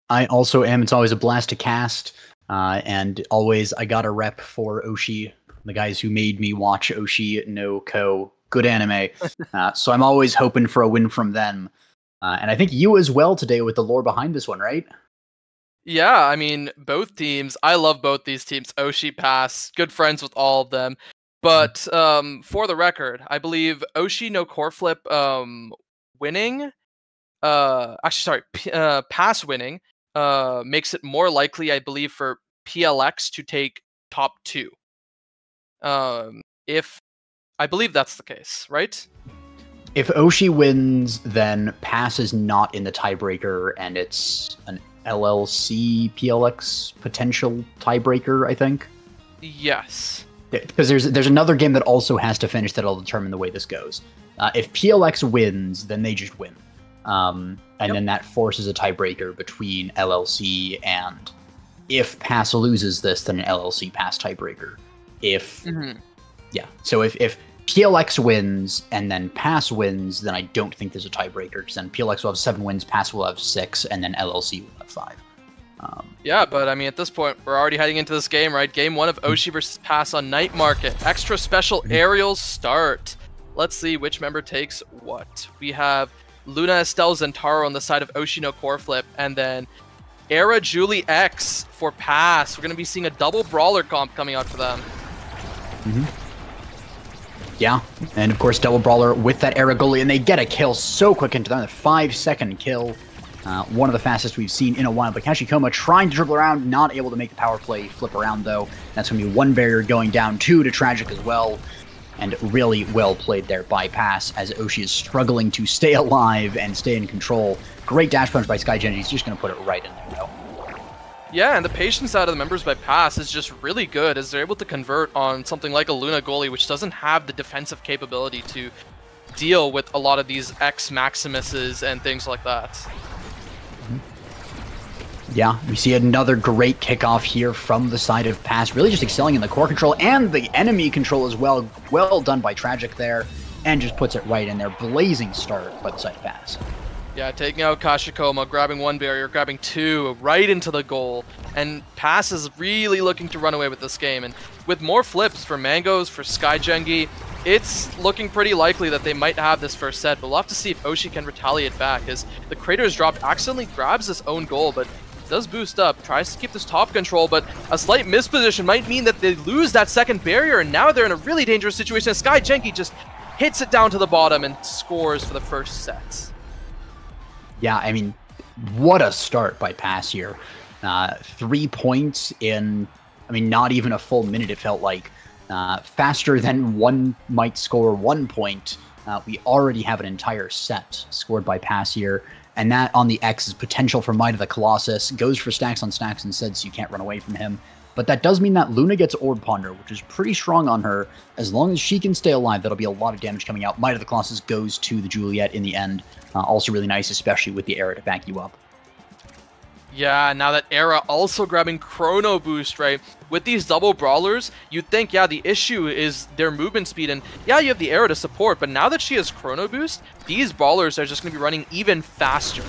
I also am. It's always a blast to cast, and always I got a rep for Oshi, the guys who made me watch Oshi no Ko. Good anime. So I'm always hoping for a win from them. And I think you as well today with the lore behind this one, right? Yeah, I mean, both teams. I love both these teams. Oshi, Pass, good friends with all of them. But for the record, I believe Oshi no core flip winning, Pass winning makes it more likely, I believe, for PLX to take top 2. If I believe that's the case, right? If Oshi wins, then Pass is not in the tiebreaker, and it's an LLC PLX potential tiebreaker, I think. Yes. Because there's another game that also has to finish that'll determine the way this goes. If PLX wins, then they just win. Then that forces a tiebreaker between LLC and if Pass loses this, then an LLC Pass tiebreaker. So if PLX wins and then Pass wins, then I don't think there's a tiebreaker, because then PLX will have 7 wins, Pass will have 6, and then LLC will have 5. Yeah, but I mean, at this point, we're already heading into this game, right? Game 1 of Oshi versus Pass on Night Market. Extra special aerials start. Let's see which member takes what. We have Luna Estelle Zentaro on the side of Oshi no core flip, and then Era Julie X for Pass. We're going to be seeing a double brawler comp coming out for them. Yeah, and of course double brawler with that Era goalie, and they get a kill so quick into them. A 5-second kill. One of the fastest we've seen in a while. But Kashikoma trying to dribble around, not able to make the power play flip around though. That's going to be 1 barrier going down, 2 to Tragic as well. And really well played there by Pass, as Oshi is struggling to stay alive and stay in control. Great dash punch by Sky Genji. He's just going to put it right in there though. Yeah, and the patience out of the members by Pass is just really good, as they're able to convert on something like a Luna goalie, which doesn't have the defensive capability to deal with a lot of these X Maximuses and things like that. Yeah, we see another great kickoff here from the side of Pass, really just excelling in the core control and the enemy control as well. Well done by Tragic there, and just puts it right in there. Blazing start by the side of Pass. Yeah, taking out Kashikoma, grabbing 1 barrier, grabbing 2, right into the goal. And Pass is really looking to run away with this game. And with more flips for Mangoes, for Sky Genji, it's looking pretty likely that they might have this first set. But we'll have to see if Oshi can retaliate back, as the Kratos drop accidentally grabs his own goal, but does boost up, tries to keep this top control, but a slight misposition might mean that they lose that second barrier, and now they're in a really dangerous situation. Sky Genji just hits it down to the bottom and scores for the first set. Yeah, I mean, what a start by Pass here. 3 points in, I mean, not even a full minute, it felt like. Faster than one might score 1 point. We already have an entire set scored by Pass here. And that on the X is potential for Might of the Colossus. Goes for stacks on stacks instead, so you can't run away from him. But that does mean that Luna gets Orb Ponder, which is pretty strong on her. As long as she can stay alive, that'll be a lot of damage coming out. Might of the Colossus goes to the Juliet in the end. Also really nice, especially with the Era to back you up. Yeah, now that Era also grabbing Chrono Boost, right? With these double brawlers, you'd think, yeah, the issue is their movement speed, and yeah, you have the Era to support, but now that she has Chrono Boost, these brawlers are just going to be running even faster.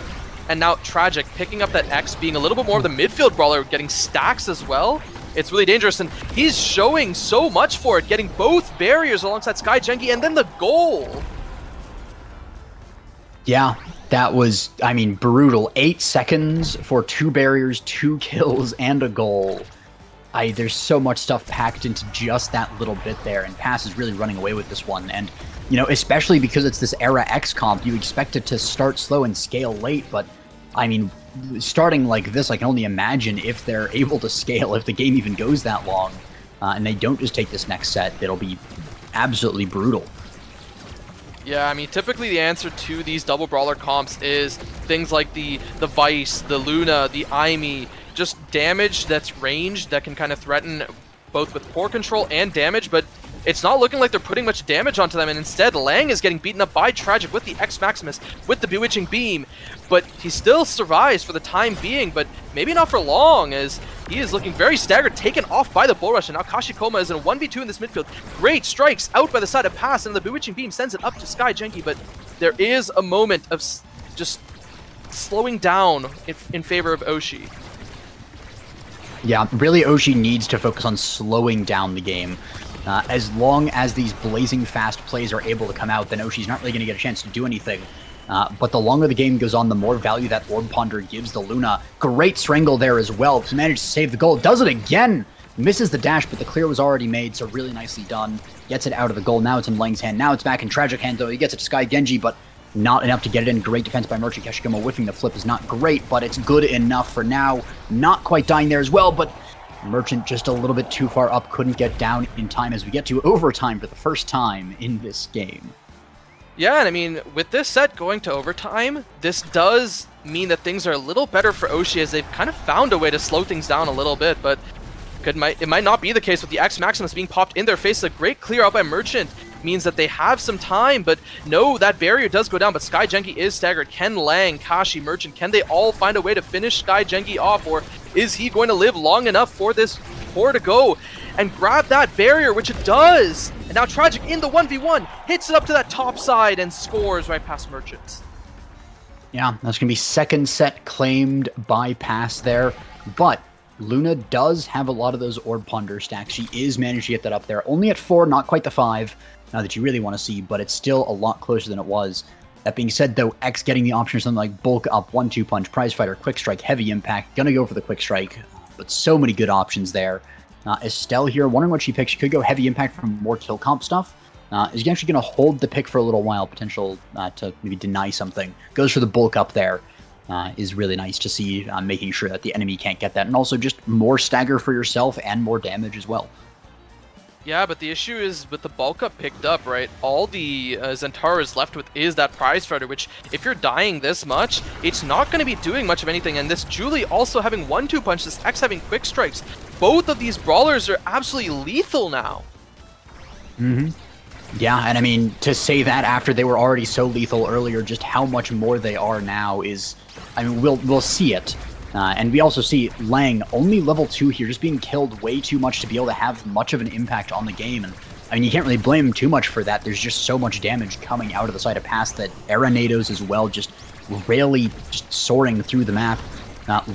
And now Tragic picking up that X, being a little bit more of the midfield brawler, getting stacks as well. It's really dangerous, and he's showing so much for it, getting both barriers alongside Sky Genji, and then the goal. Yeah, that was, I mean, brutal. 8 seconds for 2 barriers, 2 kills, and a goal. There's so much stuff packed into just that little bit there, and Pass is really running away with this one. And, you know, especially because it's this Era X comp, you expect it to start slow and scale late, but, I mean, starting like this, I can only imagine if they're able to scale, if the game even goes that long, and they don't just take this next set, it'll be absolutely brutal. Yeah, I mean, typically the answer to these double brawler comps is things like the Vice, the Luna, the Aimi, just damage that's ranged that can kind of threaten both with core control and damage, but it's not looking like they're putting much damage onto them, and instead Lang is getting beaten up by Tragic with the X Maximus, with the Bewitching Beam, but he still survives for the time being, but maybe not for long, as he is looking very staggered, taken off by the Bull Rush, and now Kashikoma is in a 1v2 in this midfield. Great strikes out by the side of Pass, and the Bewitching Beam sends it up to Sky Genki, but there is a moment of just slowing down in favor of Oshi. Yeah, really Oshi needs to focus on slowing down the game. As long as these blazing fast plays are able to come out, then Oshi's not really going to get a chance to do anything. But the longer the game goes on, the more value that Orb Ponder gives the Luna. Great strangle there as well to manage to save the goal. Does it again! Misses the dash, but the clear was already made, so really nicely done. Gets it out of the goal. Now it's in Lang's hand. Now it's back in Tragic hand, though. He gets it to Sky Genji, but not enough to get it in. Great defense by Merchant. Kashikoma whiffing the flip is not great, but it's good enough for now. Not quite dying there as well, but Merchant just a little bit too far up. Couldn't get down in time as we get to overtime for the first time in this game. Yeah, and I mean, with this set going to overtime, this does mean that things are a little better for Oshi, as they've kind of found a way to slow things down a little bit, but it might not be the case with the X Maximus being popped in their face. A great clear out by Merchant means that they have some time, but no, that barrier does go down, but Sky Genki is staggered. Can Lang, Kashi, Merchant, can they all find a way to finish Sky Genki off, or is he going to live long enough for this core to go and grab that barrier, which it does? And now Tragic in the 1v1, hits it up to that top side and scores right past Merchant. Yeah, that's going to be second set claimed by Pass there, but Luna does have a lot of those Orb Ponder stacks. She is managed to get that up there. Only at 4, not quite the 5, that you really want to see, but it's still a lot closer than it was. That being said, though, X getting the option of something like Bulk Up, 1-2 Punch, Prize Fighter, Quick Strike, Heavy Impact. Gonna go for the Quick Strike, but so many good options there. Estelle here, wondering what she picks. She could go Heavy Impact for more kill comp stuff. Is actually going to hold the pick for a little while, potential to maybe deny something. Goes for the Bulk Up there. Is really nice to see, making sure that the enemy can't get that. And also just more stagger for yourself and more damage as well. Yeah, but the issue is with the bulk up picked up, right? All the Zentaro is left with is that Prize Fighter, which if you're dying this much, it's not going to be doing much of anything. And this Julie also having 1-2 punch, this X having quick strikes. Both of these brawlers are absolutely lethal now. Yeah, and I mean, to say that after they were already so lethal earlier, just how much more they are now is, I mean, we'll see it. And we also see Lang, only level 2 here, just being killed way too much to be able to have much of an impact on the game. And I mean, you can't really blame him too much for that. There's just so much damage coming out of the side of Pass that Arenados as well, just really just soaring through the map.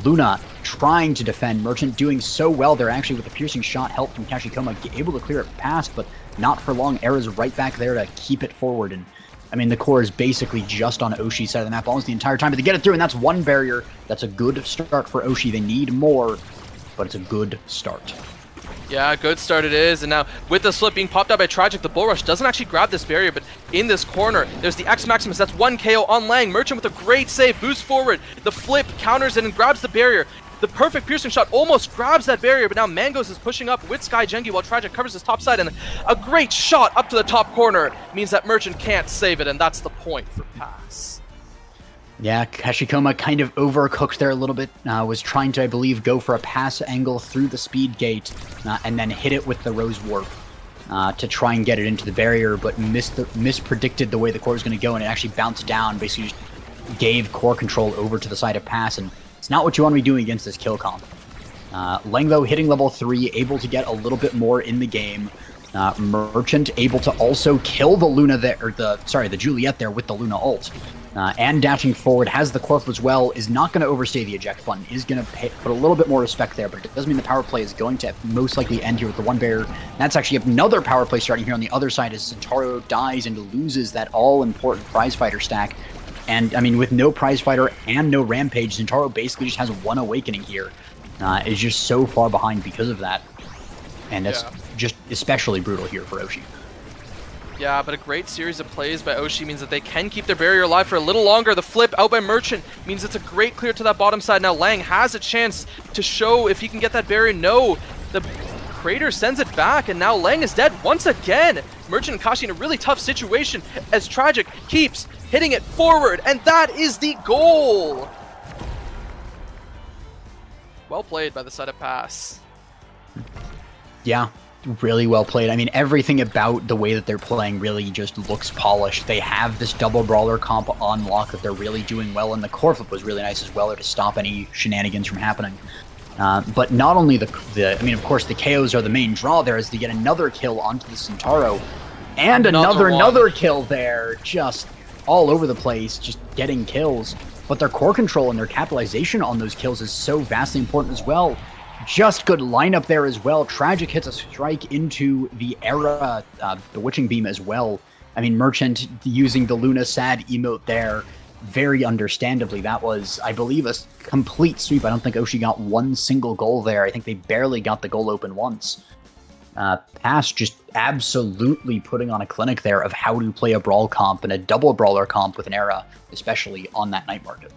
Luna trying to defend, Merchant doing so well there actually with the piercing shot, help from Kashikoma, able to clear it past, but not for long. Era's right back there to keep it forward. And I mean, the core is basically just on Oshi's side of the map almost the entire time, but they get it through, and that's one barrier. That's a good start for Oshi. They need more, but it's a good start. Yeah, good start it is, and now with the slip being popped out by Tragic, the Bull Rush doesn't actually grab this barrier, but in this corner, there's the X Maximus, that's 1 KO on Lang. Merchant with a great save, boost forward, the flip counters it and grabs the barrier. The perfect piercing shot almost grabs that barrier, but now Mangos is pushing up with Sky Genki while Tragic covers his top side, and a great shot up to the top corner means that Merchant can't save it, and that's the point for Pass. Yeah, Kashikoma kind of overcooked there a little bit, was trying to, I believe, go for a pass angle through the speed gate, and then hit it with the Rose Warp to try and get it into the barrier, but mispredicted the way the core was going to go, and it actually bounced down, basically just gave core control over to the side of Pass, and it's not what you want to be doing against this kill comp. Lang, though, hitting level 3, able to get a little bit more in the game. Merchant able to also kill the Luna there, or the Juliet there with the Luna ult. And dashing forward, has the Corf as well, is not going to overstay the eject button, is going to put a little bit more respect there, but it does mean the power play is going to most likely end here with the one barrier. That's actually another power play starting here on the other side as Zentaro dies and loses that all-important Prize Fighter stack. And, I mean, with no Prize Fighter and no Rampage, Zentaro basically just has one Awakening here. Is just so far behind because of that. And that's just especially brutal here for Oshi. Yeah, but a great series of plays by Oshi means that they can keep their barrier alive for a little longer. The flip out by Merchant means it's a great clear to that bottom side. Now Lang has a chance to show if he can get that barrier. No, the Crater sends it back, and now Lang is dead once again. Merchant and Kashi in a really tough situation as Tragic keeps hitting it forward, and that is the goal! Well played by the side of Pass. Yeah, Really well played. I mean, everything about the way that they're playing really just looks polished. They have this double brawler comp on lock that they're really doing well, and the core flip was really nice as well to stop any shenanigans from happening. But not only I mean, of course, the KOs are the main draw there as they get another kill onto the Centauro, and another kill there, just all over the place, just getting kills. But their core control and their capitalization on those kills is so vastly important as well. Just good lineup there as well. Tragic hits a strike into the Era Bewitching Beam as well. I mean, Merchant using the Luna Sad emote there, very understandably. That was, I believe, a complete sweep. I don't think Oshi got one single goal there. I think they barely got the goal open once. Pass just absolutely putting on a clinic there of how to play a brawl comp and a double brawler comp with an Era, especially on that night market.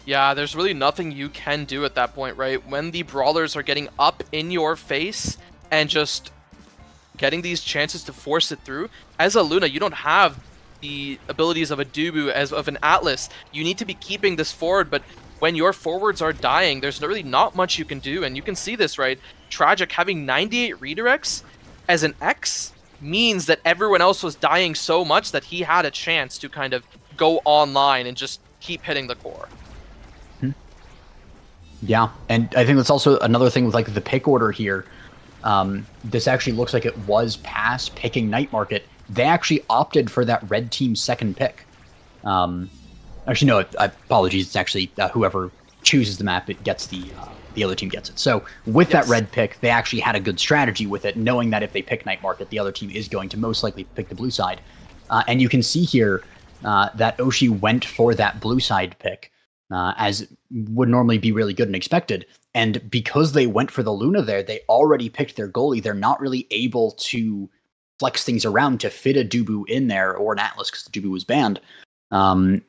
Yeah, there's really nothing you can do at that point, right? When the brawlers are getting up in your face and just getting these chances to force it through, as a Luna, you don't have the abilities of a Dubu, as of an Atlas. You need to be keeping this forward, but when your forwards are dying, there's really not much you can do, and you can see this, right? Tragic having 98 redirects as an X means that everyone else was dying so much that he had a chance to kind of go online and just keep hitting the core. Yeah, and I think that's also another thing with like the pick order here. This actually looks like it was Pass picking Night Market. They actually opted for that red team's second pick. Actually, no, apologies. It's actually whoever chooses the map, it gets the other team gets it. So with that red pick, they actually had a good strategy with it, knowing that if they pick Night Market, the other team is going to most likely pick the blue side. And you can see here that Oshi went for that blue side pick. As would normally be really good and expected. And because they went for the Luna there, they already picked their goalie. They're not really able to flex things around to fit a Dubu in there, or an Atlas because the Dubu was banned. And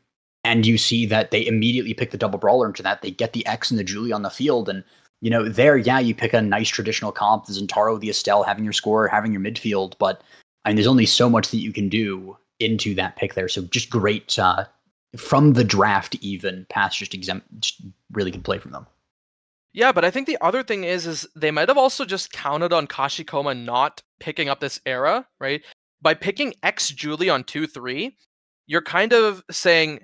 you see that they immediately pick the double brawler into that. They get the X and the Julie on the field. And, you know, there, yeah, you pick a nice traditional comp, the Zentaro, the Estelle, having your scorer, having your midfield. But, I mean, there's only so much that you can do into that pick there. So just great... from the draft, even Pass just really good play from them. Yeah, but I think the other thing is they might have also just counted on Kashikoma not picking up this Era, right? By picking X Julie on 2-3, you're kind of saying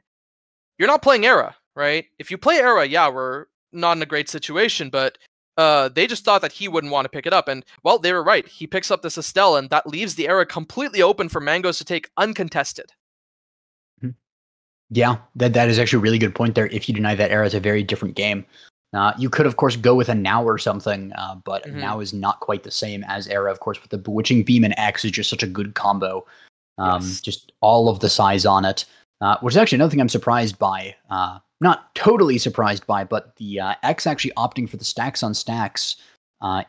you're not playing Era, right? If you play Era, yeah, we're not in a great situation, but they just thought that he wouldn't want to pick it up, and well, they were right. He picks up this Estelle, and that leaves the Era completely open for Mangoes to take uncontested. Yeah, that is actually a really good point there. If you deny that Era is a very different game. You could, of course, go with a Now or something, but Now is not quite the same as Era, of course, with the Bewitching Beam and X is just such a good combo. Just all of the size on it, which is actually another thing I'm surprised by. Not totally surprised by, but the X actually opting for the stacks on stacks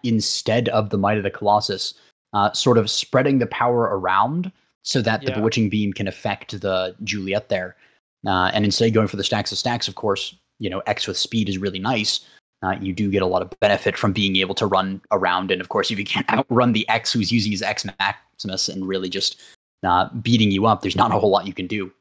instead of the Might of the Colossus, sort of spreading the power around so that the Bewitching Beam can affect the Juliet there. And instead of going for the stacks of stacks, of course, you know, X with speed is really nice. You do get a lot of benefit from being able to run around. And of course, if you can't outrun the X who's using his X Maximus and really just beating you up, there's not a whole lot you can do.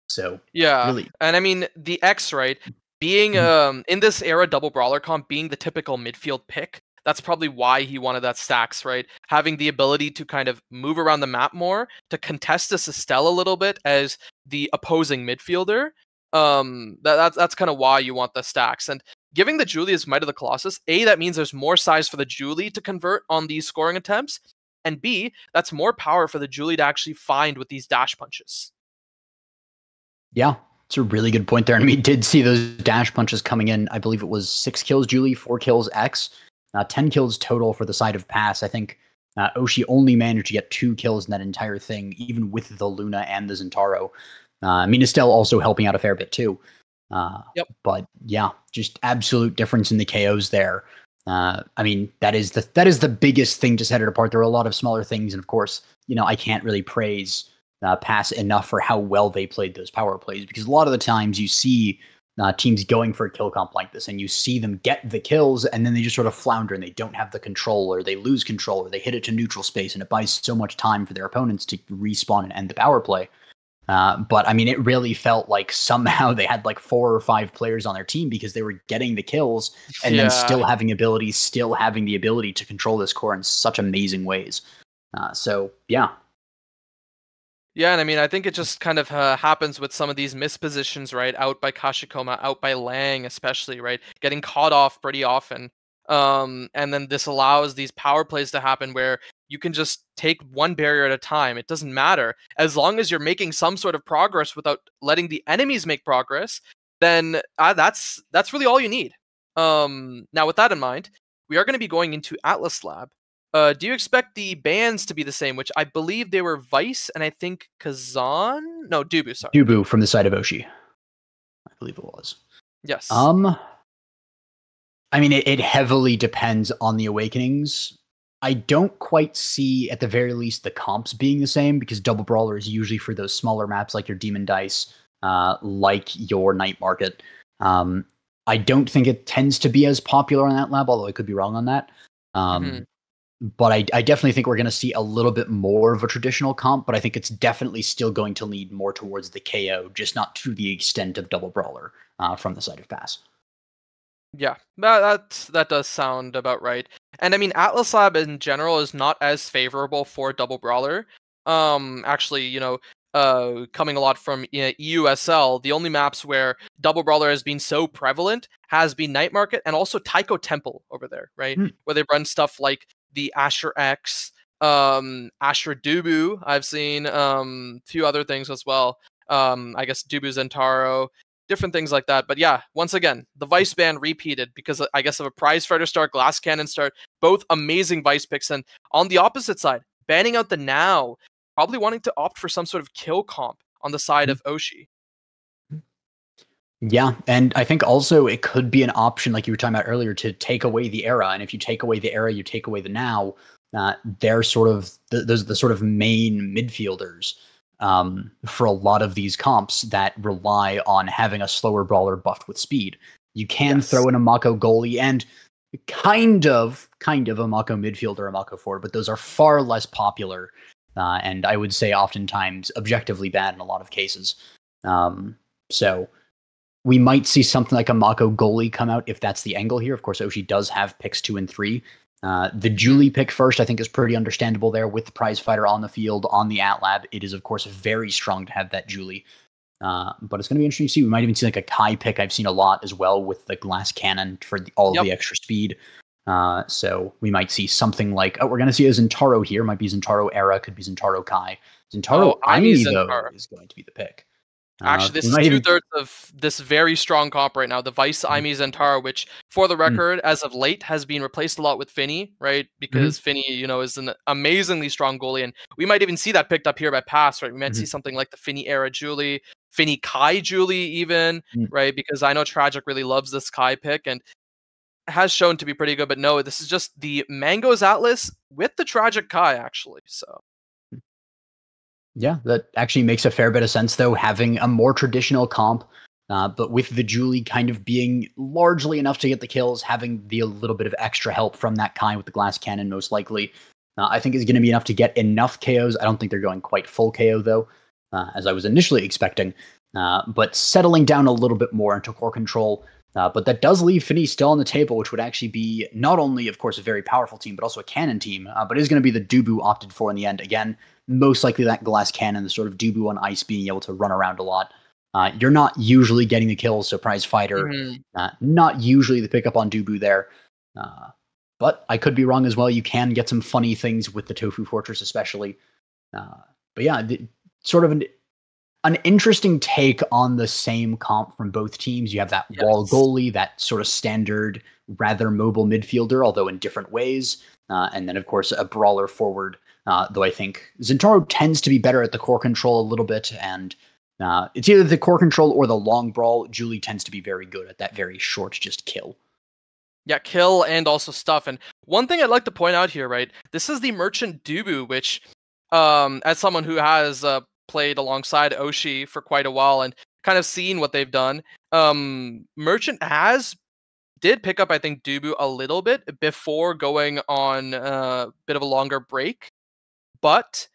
So, yeah. Really. And I mean, the X, right, being in this Era double brawler comp, being the typical midfield pick, that's probably why he wanted that stacks, right? Having the ability to kind of move around the map more, to contest this Estelle a little bit as the opposing midfielder. That's kind of why you want the stacks. And giving the Julie as Might of the Colossus, A, that means there's more size for the Julie to convert on these scoring attempts, and B, that's more power for the Julie to actually find with these dash punches. Yeah, it's a really good point there. And we did see those dash punches coming in. I believe it was 6 kills Julie, 4 kills X. 10 kills total for the side of Pass. I think Oshi only managed to get 2 kills in that entire thing, even with the Luna and the Zentaro. I mean, Estelle also helping out a fair bit too. But yeah, just absolute difference in the KOs there. I mean, that is the biggest thing to set it apart. There are a lot of smaller things, and of course, you know, I can't really praise Pass enough for how well they played those power plays, because a lot of the times you see teams going for a kill comp like this, and you see them get the kills, and then they just sort of flounder, and they don't have the control, or they lose control, or they hit it to neutral space, and it buys so much time for their opponents to respawn and end the power play. But I mean, it really felt like somehow they had like 4 or 5 players on their team because they were getting the kills and then still having abilities, still having the ability to control this core in such amazing ways. So yeah. Yeah, and I mean, I think it just kind of happens with some of these mispositions, right? Out by Kashikoma, out by Lang, especially, right? Getting caught off pretty often. And then this allows these power plays to happen where you can just take one barrier at a time. It doesn't matter. As long as you're making some sort of progress without letting the enemies make progress, then that's really all you need. Now, with that in mind, we are going to be going into Atlas Lab. Do you expect the bans to be the same? Which I believe they were Vice and I think Kazan? No, Dubu, sorry. Dubu from the side of Oshi. I believe it was. Yes. I mean, it heavily depends on the Awakenings. I don't quite see, at the very least, the comps being the same, because Double Brawler is usually for those smaller maps like your Demon Dice, like your Night Market. I don't think it tends to be as popular on that lab, although I could be wrong on that. But I definitely think we're going to see a little bit more of a traditional comp, but I think it's definitely still going to lead more towards the KO, just not to the extent of Double Brawler from the side of Pass. Yeah, that does sound about right. And I mean, Atlas Lab in general is not as favorable for Double Brawler. Actually, coming a lot from EUSL, the only maps where Double Brawler has been so prevalent has been Night Market and also Taiko Temple over there, right? Where they run stuff like the Asher X, Asher Dubu, I've seen, few other things as well. I guess Dubu Zentaro, different things like that. But yeah, once again, the Vice ban repeated because I guess of a Prize Fighter start, Glass Cannon start, both amazing Vice picks. And on the opposite side, banning out the Now, probably wanting to opt for some sort of kill comp on the side of Oshi. Yeah, and I think also it could be an option, like you were talking about earlier, to take away the era. And if you take away the era, you take away the Now. They're sort of the sort of main midfielders for a lot of these comps that rely on having a slower brawler buffed with speed. You can throw in a Mako goalie and kind of a Mako midfielder or a Mako forward, but those are far less popular. And I would say oftentimes objectively bad in a lot of cases. So we might see something like a Mako goalie come out if that's the angle here. Of course, Oshi does have picks 2 and 3. The Julie pick first, I think, is pretty understandable there with the Prize Fighter on the field, on the Atlab. It is, of course, very strong to have that Julie. But it's going to be interesting to see. We might even see like a Kai pick. I've seen a lot as well with the Glass Cannon for all of the extra speed. So we might see something like, we're going to see a Zentaro here. Might be Zentaro Era, could be Zentaro Kai. Zentaro Aimi, though, is going to be the pick. Actually, this is 2/3 of this very strong comp right now. The Vice Aimi Zentaro, which, for the record, as of late, has been replaced a lot with Finny, right? Because Finny, is an amazingly strong goalie, and we might even see that picked up here by Pass, right? We might see something like the Finny era Julie, Finny Kai Julie, even, right? Because I know Tragic really loves this Kai pick and has shown to be pretty good. But no, this is just the Mango's Atlas with the Tragic Kai, actually. So. Yeah, that actually makes a fair bit of sense, though, having a more traditional comp, but with the Julie kind of being largely enough to get the kills, having the little bit of extra help from that Kai with the Glass Cannon, most likely, I think is going to be enough to get enough KOs. I don't think they're going quite full KO, though, as I was initially expecting, but settling down a little bit more into core control. But that does leave Finny still on the table, which would actually be not only, of course, a very powerful team, but also a cannon team, but is going to be the Dubu opted for in the end. Again, most likely that Glass Cannon, the sort of Dubu on ice, being able to run around a lot. You're not usually getting the kills, so Prize Fighter, not usually the pickup on Dubu there. But I could be wrong as well. You can get some funny things with the Tofu Fortress, especially. But yeah, sort of an interesting take on the same comp from both teams. You have that wall goalie, that sort of standard, rather mobile midfielder, although in different ways. And then, of course, a brawler forward. Though I think Zentaro tends to be better at the core control a little bit, and it's either the core control or the long brawl. Julie tends to be very good at that very short, just kill. Yeah, kill and also stuff. And one thing I'd like to point out here, right? This is the Merchant Dubu, which, as someone who has played alongside Oshi for quite a while and kind of seen what they've done, Merchant did pick up, I think, Dubu a little bit before going on a bit of a longer break. But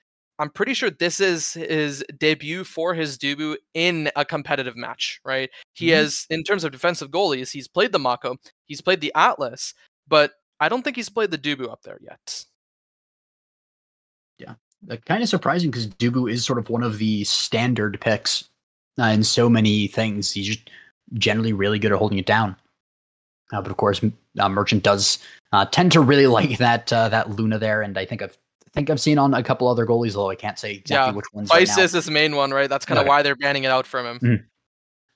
I'm pretty sure this is his debut for his Dubu in a competitive match, right? He has, in terms of defensive goalies, he's played the Mako, he's played the Atlas, but I don't think he's played the Dubu up there yet. Yeah, kind of surprising because Dubu is sort of one of the standard picks in so many things. He's just generally really good at holding it down. But of course, Merchant does tend to really like that Luna there, and I think I've seen on a couple other goalies, although I can't say exactly which ones. Vice is his main one, right? That's kind of why they're banning it out from him.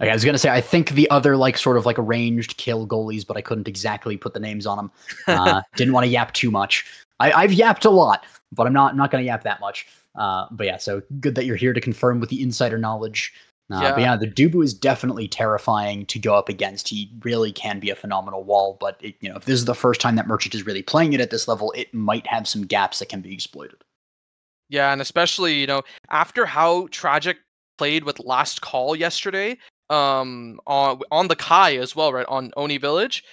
Okay, I was gonna say I think the other sort of ranged kill goalies, but I couldn't exactly put the names on them. Didn't want to yap too much. I've yapped a lot, but I'm not gonna yap that much. But yeah, so good that you're here to confirm with the insider knowledge. But yeah, the Dubu is definitely terrifying to go up against. He really can be a phenomenal wall, but if this is the first time that Merchant is really playing it at this level, it might have some gaps that can be exploited. Yeah, and especially, after how Tragic played with Last Call yesterday, on the Kai as well, right, on Oni Village,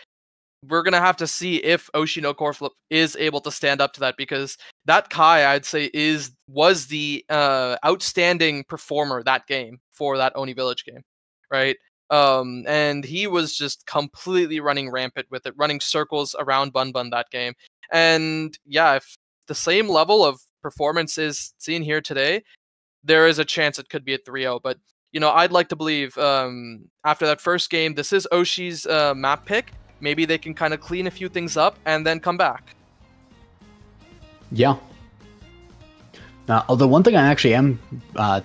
we're gonna have to see if Oshi no Core Flip is able to stand up to that, because that Kai, I'd say, was the outstanding performer that game for that Oni Village game, right? And he was just completely running rampant with it, running circles around Bun Bun that game. And yeah, if the same level of performance is seen here today, there is a chance it could be a 3-0. But I'd like to believe after that first game, this is Oshi's map pick. Maybe they can kind of clean a few things up and then come back. Yeah. Although one thing I actually am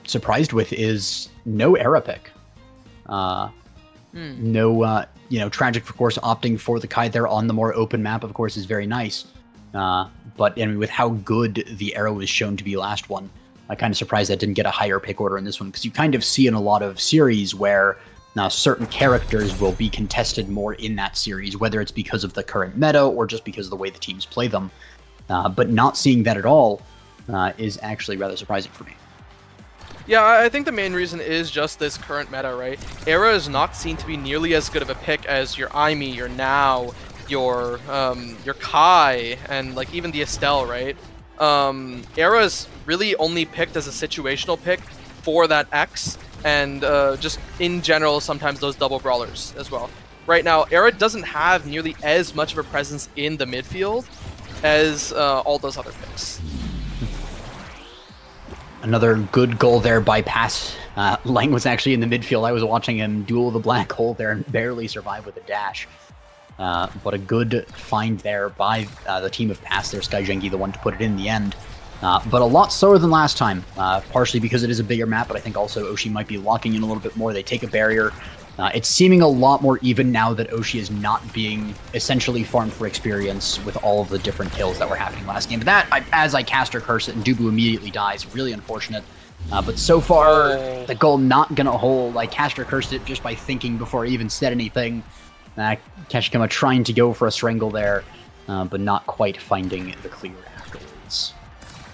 surprised with is no era pick. No, Tragic, of course, opting for the Kai there on the more open map, of course, is very nice. But with how good the arrow was shown to be last one, I'm kind of surprised that didn't get a higher pick order in this one, because you kind of see in a lot of series where certain characters will be contested more in that series, whether it's because of the current meta or just because of the way the teams play them. But not seeing that at all is actually rather surprising for me. Yeah, I think the main reason is just this current meta, right? Era is not seen to be nearly as good of a pick as your Aimi, your Now, your Kai, and even the Estelle, right? Era is really only picked as a situational pick for that X, and just in general, sometimes those double brawlers as well. Right now, Era doesn't have nearly as much of a presence in the midfield as all those other picks. Another good goal there by Pass. Lang was actually in the midfield. I was watching him duel the black hole there and barely survive with a dash. But a good find there by the team of Pass there. SkyJengi, the one to put it in the end. But a lot slower than last time, partially because it is a bigger map, but I think also Oshi might be locking in a little bit more. They take a barrier. It's seeming a lot more even now that Oshi is not being essentially farmed for experience with all of the different kills that were happening last game. But that, as I caster curse it and Dubu immediately dies, really unfortunate. But so far, the goal not gonna hold. I caster cursed it just by thinking before I even said anything. Kashikoma trying to go for a strangle there, but not quite finding the clear afterwards.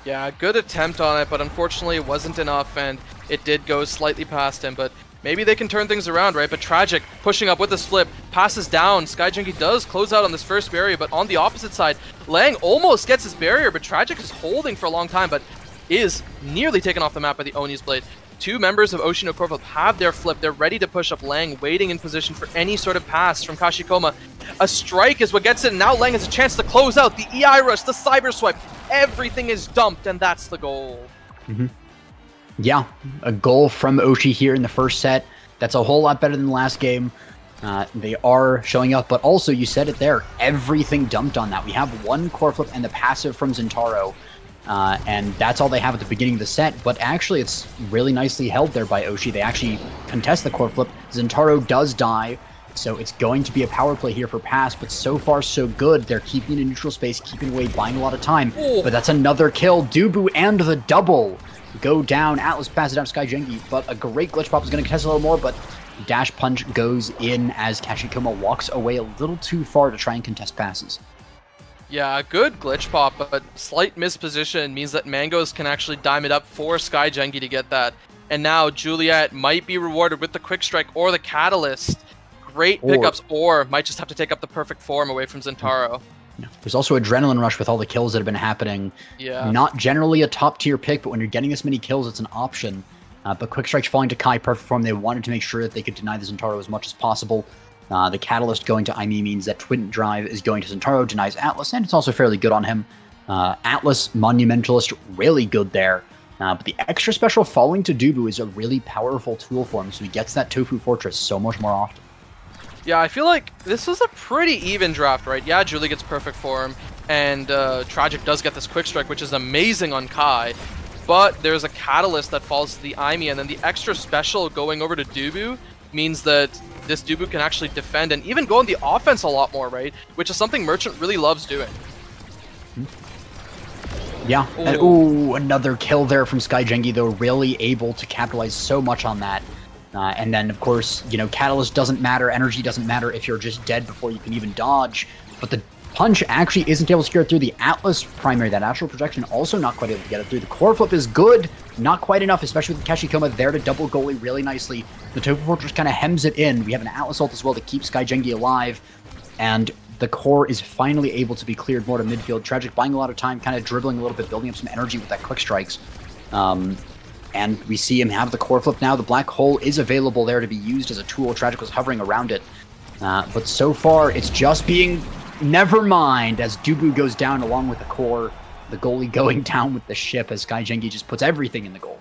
Yeah, good attempt on it, but unfortunately it wasn't enough, and it did go slightly past him, but maybe they can turn things around, right? But Tragic, pushing up with this flip, passes down. SkyJengi does close out on this first barrier, but on the opposite side, Lang almost gets his barrier, but Tragic is holding for a long time, but is nearly taken off the map by the Oni's Blade. Two members of Oshi no Core Flip have their flip. They're ready to push up. Lang waiting in position for any sort of pass from Kashikoma. A strike is what gets it, and now Lang has a chance to close out. The EI rush, the cyber swipe, everything is dumped, and that's the goal. Yeah, a goal from Oshi here in the first set. That's a whole lot better than the last game. They are showing up, but also, you said it there, everything dumped on that. We have one core flip and the passive from Zentaro, and that's all they have at the beginning of the set, but actually it's really nicely held there by Oshi. They actually contest the core flip. Zentaro does die, so it's going to be a power play here for Pass, but so far so good. They're keeping in neutral space, keeping away, buying a lot of time, but that's another kill. Dubu and the double go down. Atlas passes down to SkyJengi, but a great glitch pop is going to contest a little more, but dash punch goes in as Kashikoma walks away a little too far to try and contest passes. Yeah, good glitch pop, but slight misposition means that Mangoes can actually dime it up for SkyJengi to get that. And now Juliet might be rewarded with the quick strike or the catalyst. Great pickups, or might just have to take up the perfect form away from Zentaro. There's also Adrenaline Rush with all the kills that have been happening. Yeah. Not generally a top-tier pick, but when you're getting this many kills, it's an option. But Quick Strike's falling to Kai, perfect form. They wanted to make sure that they could deny the Zentaro as much as possible. The Catalyst going to Aimi means that Twin Drive is going to Zentaro, denies Atlas, and it's also fairly good on him. Atlas, Monumentalist, really good there. But the extra special falling to Dubu is a really powerful tool for him, so he gets that Tofu Fortress so much more often. Yeah, I feel like this is a pretty even draft, right? Yeah, Julie gets perfect form, and Tragic does get this Quick Strike, which is amazing on Kai. But there's a Catalyst that falls to the Aimi, and then the extra special going over to Dubu means that this Dubu can actually defend and even go on the offense a lot more, right? Which is something Merchant really loves doing. Yeah, and ooh, another kill there from SkyJengi, though, really able to capitalize so much on that. And then, of course, you know, Catalyst doesn't matter, energy doesn't matter if you're just dead before you can even dodge. But the punch actually isn't able to scare it through. The Atlas primary, that Astral Projection, also not quite able to get it through. The Core Flip is good, not quite enough, especially with Kashikoma there to double goalie really nicely. The Tofu Fortress kind of hems it in. We have an Atlas ult as well to keep SkyJengi alive. And the core is finally able to be cleared more to midfield. Tragic buying a lot of time, kind of dribbling a little bit, building up some energy with that quick strikes. And we see him have the core flip now. The black hole is available there to be used as a tool. Tragic was hovering around it. But so far, it's just being never mind as Dubu goes down along with the core. The goalie going down with the ship as SkyJengi just puts everything in the goal.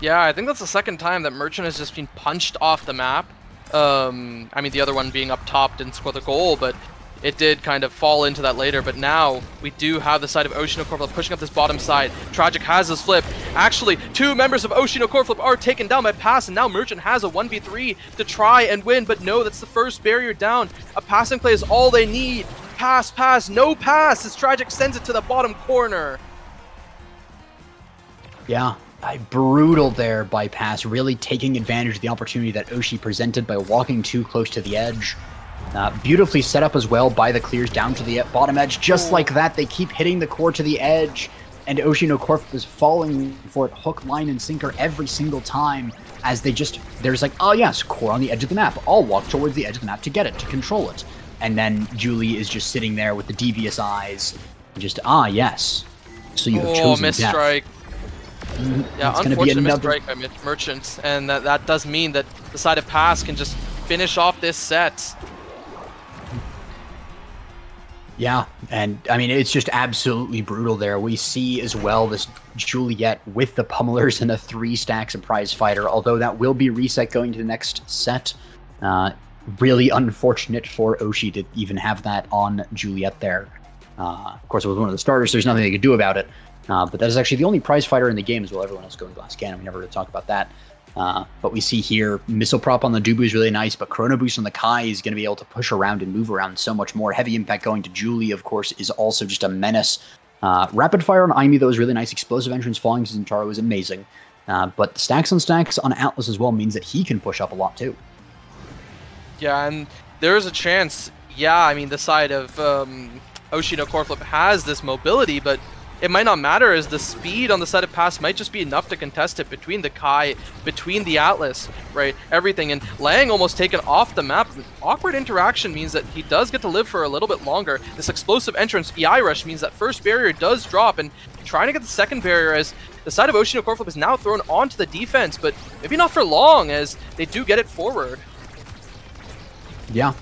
Yeah, I think that's the second time that Merchant has just been punched off the map. I mean, the other one being up top didn't score the goal, but it did kind of fall into that later. But now we do have the side of Oshino Core Flip pushing up this bottom side. Tragic has his flip. Actually, two members of Oshino Core Flip are taken down by Pass, and now Merchant has a 1v3 to try and win. But no, that's the first barrier down. A passing play is all they need. Pass, pass, no pass as Tragic sends it to the bottom corner. Yeah, brutal there by Pass, really taking advantage of the opportunity that Oshi presented by walking too close to the edge. Beautifully set up as well by the clears down to the bottom edge. Just like that, they keep hitting the core to the edge, and Oshino Core Flip is falling for it hook, line, and sinker every single time as they just, there's like, oh yes, core on the edge of the map. I'll walk towards the edge of the map to get it, to control it. And then Julie is just sitting there with the devious eyes, just, ah yes. So you have chosen death. Misstrike. Yeah, it's unfortunate misstrike by Merchant, and that does mean that the side of Pass can just finish off this set. Yeah, and I mean, it's just absolutely brutal there. We see as well this Juliet with the pummelers and a 3-stack surprise fighter, although that will be reset going to the next set. Really unfortunate for Oshi to even have that on Juliet there. Of course, it was one of the starters, so there's nothing they could do about it. But that is actually the only prize fighter in the game as well. Everyone else going Glass Cannon. We never really talk about that. But we see here, Missile Prop on the Dubu is really nice, but Chrono Boost on the Kai is going to be able to push around and move around so much more. Heavy Impact going to Julie, of course, is also just a menace. Rapid Fire on Aimi, though, is really nice. Explosive Entrance falling to Zentaro is amazing. But stacks on stacks on Atlas as well means that he can push up a lot, too. Yeah, and there is a chance, yeah, I mean, the side of Oshino Core Flip has this mobility, but it might not matter as the speed on the side of Pass might just be enough to contest it between the Kai, between the Atlas, right? Everything. And Lang almost taken off the map. Awkward interaction means that he does get to live for a little bit longer. This explosive entrance, EI Rush, means that first barrier does drop, and trying to get the second barrier as the side of Oshino Core Flip is now thrown onto the defense, but maybe not for long as they do get it forward. Yeah.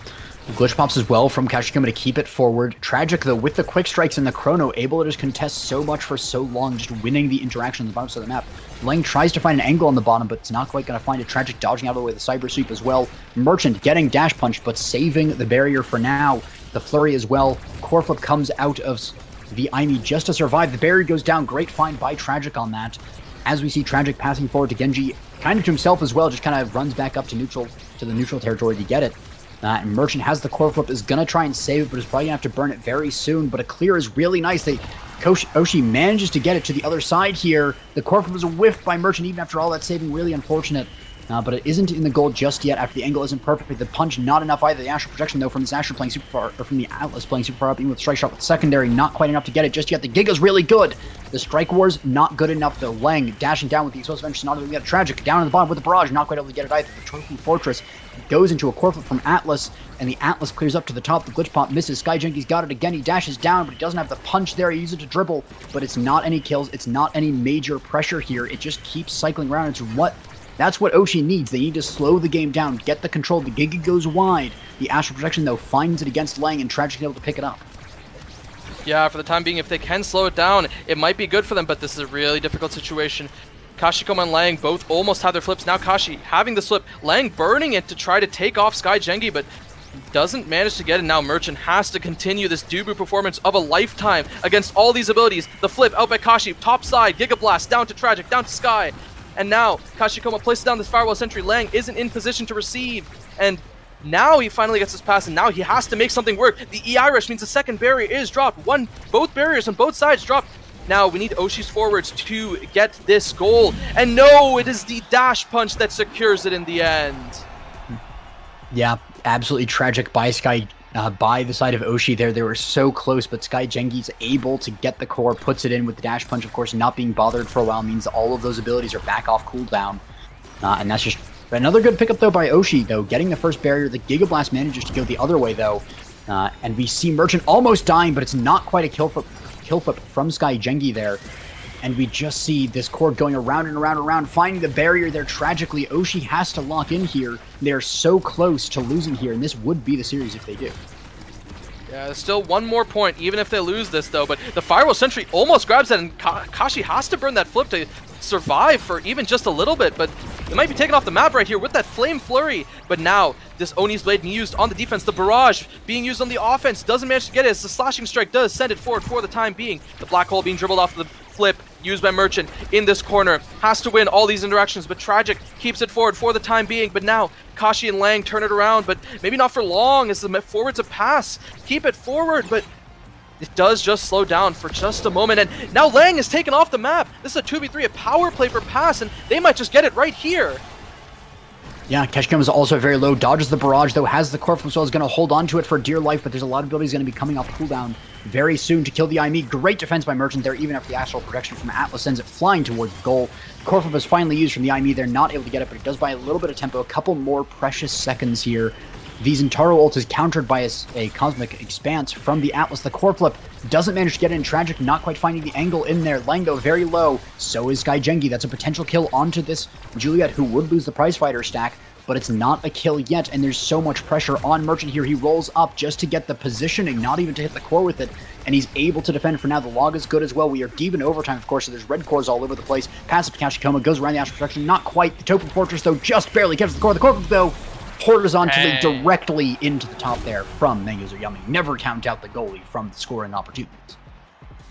Glitch pops as well from Kashikoma to keep it forward. Tragic, though, with the quick strikes and the chrono, able to just contest so much for so long, just winning the interaction on the bottom side of the map. Lang tries to find an angle on the bottom, but it's not quite going to find it. Tragic dodging out of the way of the cyber sweep as well. Merchant getting dash punch, but saving the barrier for now. The flurry as well. Core Flip comes out of the Aimi just to survive. The barrier goes down. Great find by Tragic on that. As we see Tragic passing forward to Genji, kind of to himself as well, just kind of runs back up to neutral, to the neutral territory to get it. And Merchant has the core flip, is going to try and save it, but is probably going to have to burn it very soon. But a clear is really nice. Oshi manages to get it to the other side here. The core flip was whiffed by Merchant even after all that saving. Really unfortunate. But it isn't in the goal just yet after the angle isn't perfect. The punch not enough either. The Astral Projection, though, from this Astral playing super far, or from the Atlas playing super far up, even with Strike Shot with secondary, not quite enough to get it just yet. The Giga's really good. The Strike Wars, not good enough, though. Lang dashing down with the Explosive Entrance, not able to get a Tragic. Down in the bottom with the Barrage, not quite able to get it either. The Trophy Fortress goes into a core flip from Atlas, and the Atlas clears up to the top. The glitch pop misses. SkyJenky's got it again. He dashes down, but he doesn't have the punch there. He uses it to dribble, but it's not any kills. It's not any major pressure here. It just keeps cycling around. That's what Oshi needs. They need to slow the game down, get the control. The Giga goes wide. The Astral Projection, though, finds it against Lang, and Tragic able to pick it up. Yeah, for the time being, if they can slow it down, it might be good for them, but this is a really difficult situation. Kashikoma and Lang both almost have their flips. Now Kashi having the slip. Lang burning it to try to take off SkyJenky, but doesn't manage to get it. Now Merchant has to continue this Dubu performance of a lifetime against all these abilities. The flip out by Kashi, top side, Giga Blast, down to Tragic, down to Sky. And now Kashikoma places down this Firewall Sentry. Lang isn't in position to receive, and now he finally gets his pass, and now he has to make something work. The EI Rush means the second barrier is dropped. Both barriers on both sides dropped. Now we need Oshi's forwards to get this goal. And no, it is the dash punch that secures it in the end. Yeah, absolutely tragic by Sky, by the side of Oshi there. They were so close, but SkyJenky's able to get the core, puts it in with the dash punch. Of course, not being bothered for a while means all of those abilities are back off cooldown. And that's just another good pickup, though, by Oshi, though. Getting the first barrier, the Giga Blast manages to go the other way, though. And we see Merchant almost dying, but it's not quite a kill flip from SkyJenky there. And we just see this core going around and around and around, finding the barrier there tragically. Oshi has to lock in here. They're so close to losing here, and this would be the series if they do. Yeah, there's still one more point, even if they lose this, though. But the Firewall Sentry almost grabs that, and Kashi has to burn that flip to survive for even just a little bit. But it might be taken off the map right here with that Flame Flurry. But now, this Oni's Blade being used on the defense, the Barrage being used on the offense, doesn't manage to get it, as the Slashing Strike does send it forward for the time being. The Black Hole being dribbled off the flip, used by Merchant in this corner, has to win all these interactions, but Tragic keeps it forward for the time being. But now Kashi and Lang turn it around, but maybe not for long, as the forwards a pass, keep it forward, but it does just slow down for just a moment. And now Lang is taken off the map. This is a 2v3, a power play for pass, and they might just get it right here. Yeah, Kashikoma is also very low, dodges the barrage, though, has the core flip, so is going to hold on to it for dear life, but there's a lot of abilities going to be coming off cooldown very soon to kill the IME. Great defense by Merchant there, even after the Astral Projection from Atlas sends it flying towards the goal. Core flip is finally used from the IME. They're not able to get it, but it does buy a little bit of tempo, a couple more precious seconds here. The Zentaro ult is countered by a Cosmic Expanse from the Atlas. The core flip doesn't manage to get in. Tragic not quite finding the angle in there. Lango very low. So is SkyJenky. That's a potential kill onto this Juliet, who would lose the Prize Fighter stack, but it's not a kill yet, and there's so much pressure on Merchant here. He rolls up just to get the positioning, not even to hit the core with it, and he's able to defend for now. The log is good as well. We are deep in overtime, of course, so there's red cores all over the place. Pass up to Kashikoma, goes around the Astral Projection. Not quite. The Topu Fortress, though, just barely catches the core. The core, though, horizontally directly into the top there from Mangoes Are Yummy. Never count out the goalie from the scoring opportunities.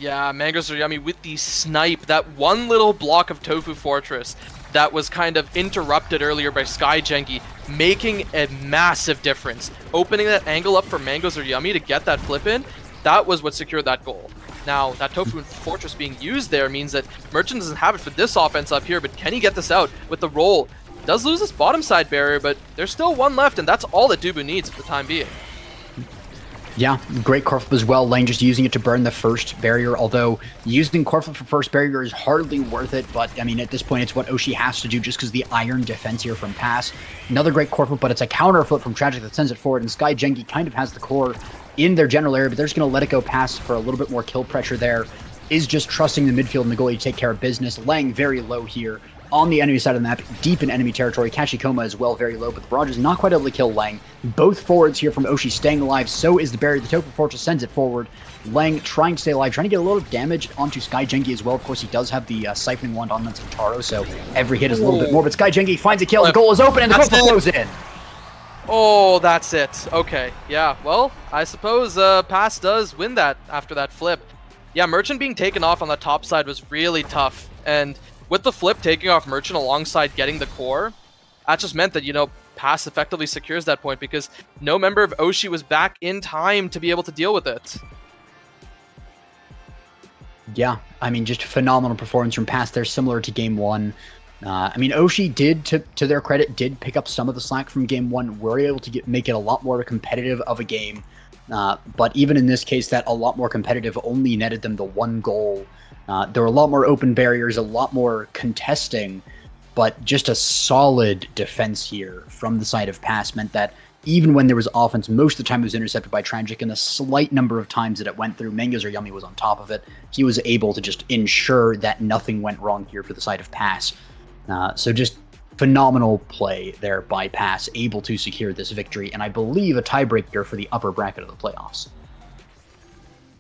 Yeah, Mangoes Are Yummy with the snipe. That one little block of Tofu Fortress that was kind of interrupted earlier by SkyJenky, making a massive difference. Opening that angle up for Mangoes Are Yummy to get that flip in, that was what secured that goal. Now, that Tofu Fortress being used there means that Merchant doesn't have it for this offense up here, but can he get this out with the roll? Does lose this bottom side barrier, but there's still one left, and that's all that Dubu needs for the time being. Yeah, great core flip as well. Lang just using it to burn the first barrier, although using core flip for first barrier is hardly worth it, but I mean, at this point, it's what Oshi has to do just because the iron defense here from Pass. Another great core flip, but it's a counter flip from Tragic that sends it forward, and SkyJenky kind of has the core in their general area, but they're just going to let it go Pass for a little bit more kill pressure there. Is just trusting the midfield and the goalie to take care of business. Lang very low here on the enemy side of the map, deep in enemy territory. Kashikoma as well, very low, but the barrage is not quite able to kill Lang. Both forwards here from Oshi staying alive, so is the barrier. The Tofu Fortress sends it forward. Lang trying to stay alive, trying to get a little damage onto SkyJenky as well. Of course, he does have the Siphoning Wand on Zentaro, so every hit is a little bit more, but SkyJenky finds a kill, the goal is open, and the goal goes in. Oh, that's it. Okay, yeah, well, I suppose Pass does win that after that flip. Yeah, Merchant being taken off on the top side was really tough, and with the flip taking off Merchant alongside getting the core, that just meant that, you know, Pass effectively secures that point because no member of Oshi was back in time to be able to deal with it. Yeah, I mean, just phenomenal performance from Pass there, similar to Game 1. I mean, Oshi did, to their credit, did pick up some of the slack from Game 1, were able to make it a lot more competitive of a game. But even in this case, that a lot more competitive only netted them the one goal. There were a lot more open barriers, a lot more contesting, but just a solid defense here from the side of Pass meant that even when there was offense, most of the time it was intercepted by Tragic, and the slight number of times that it went through, Mangoes or Yummy was on top of it. He was able to just ensure that nothing went wrong here for the side of Pass. So just phenomenal play there by Pass, able to secure this victory, and I believe a tiebreaker for the upper bracket of the playoffs.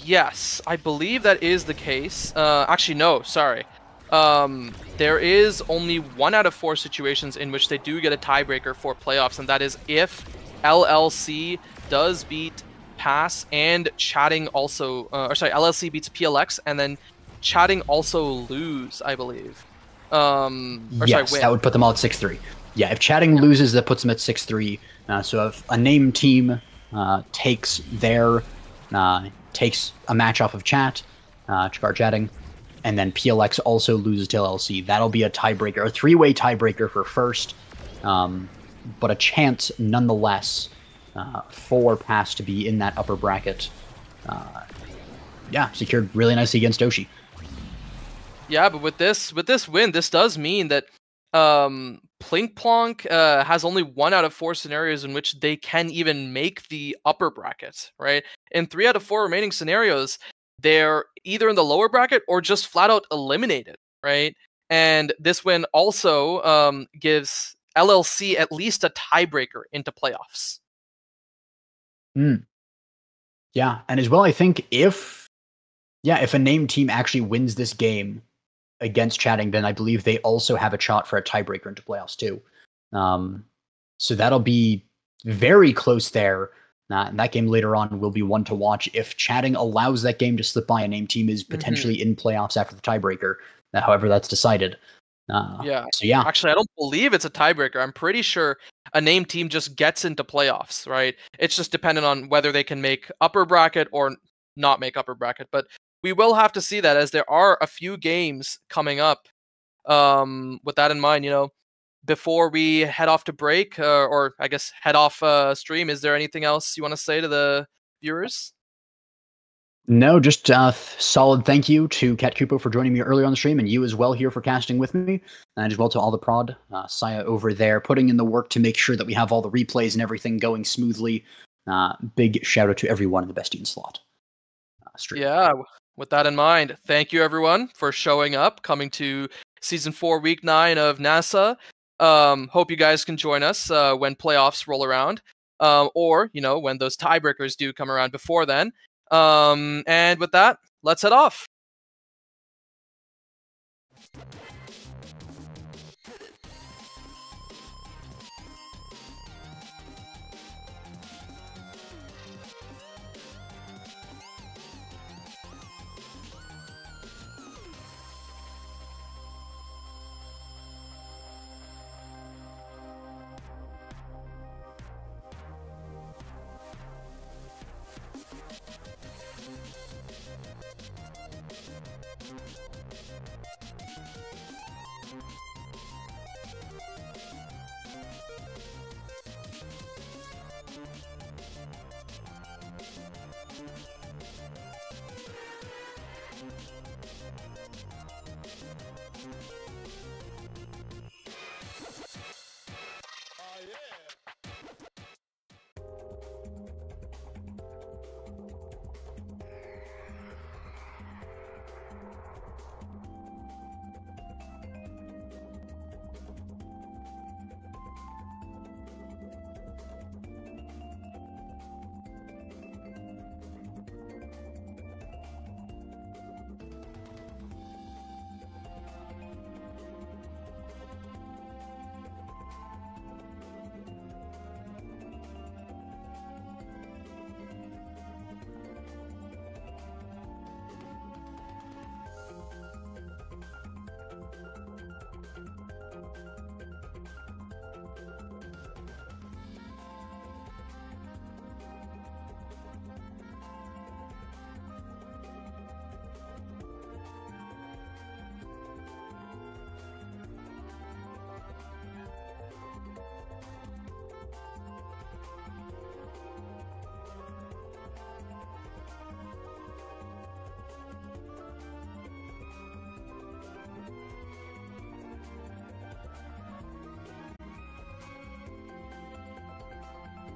Yes, I believe that is the case. Actually, no, sorry. There is only 1 out of 4 situations in which they do get a tiebreaker for playoffs, and that is if LLC does beat Pass and Chatting also, LLC beats PLX, and then Chatting also lose, I believe. Yes, that would put them all at 6-3. Yeah, if Chatting loses, that puts them at 6-3. So if a named team takes a match off of Chikar Chatting, and then PLX also loses to LLC, that'll be a tiebreaker, a 3-way tiebreaker for first, but a chance nonetheless for Pass to be in that upper bracket. Secured really nicely against Oshi. Yeah, but with this win, this does mean that Plinkplonk has only 1 out of 4 scenarios in which they can even make the upper bracket, right? In 3 out of 4 remaining scenarios, they're either in the lower bracket or just flat out eliminated, right? And this win also gives LLC at least a tiebreaker into playoffs. Yeah, and as well, I think if a named team actually wins this game against Chatting, then I believe they also have a shot for a tiebreaker into playoffs too. So that'll be very close there. And that game later on will be one to watch. If Chatting allows that game to slip by, a named team is potentially in playoffs after the tiebreaker. However, that's decided. Actually, I don't believe it's a tiebreaker. I'm pretty sure a named team just gets into playoffs, right? It's just dependent on whether they can make upper bracket or not make upper bracket. But we will have to see that, as there are a few games coming up. With that in mind, before we head off to break, or I guess head off stream, is there anything else you want to say to the viewers? No, just solid thank you to Cat Kupo for joining me earlier on the stream, and you as well here for casting with me, and as well to all the prod, Saya over there, putting in the work to make sure that we have all the replays and everything going smoothly. Big shout out to everyone in the Bestian slot stream. Yeah, with that in mind, thank you everyone for showing up, coming to Season 4, Week 9 of NASA. Hope you guys can join us when playoffs roll around, or when those tiebreakers do come around before then. And with that, let's head off.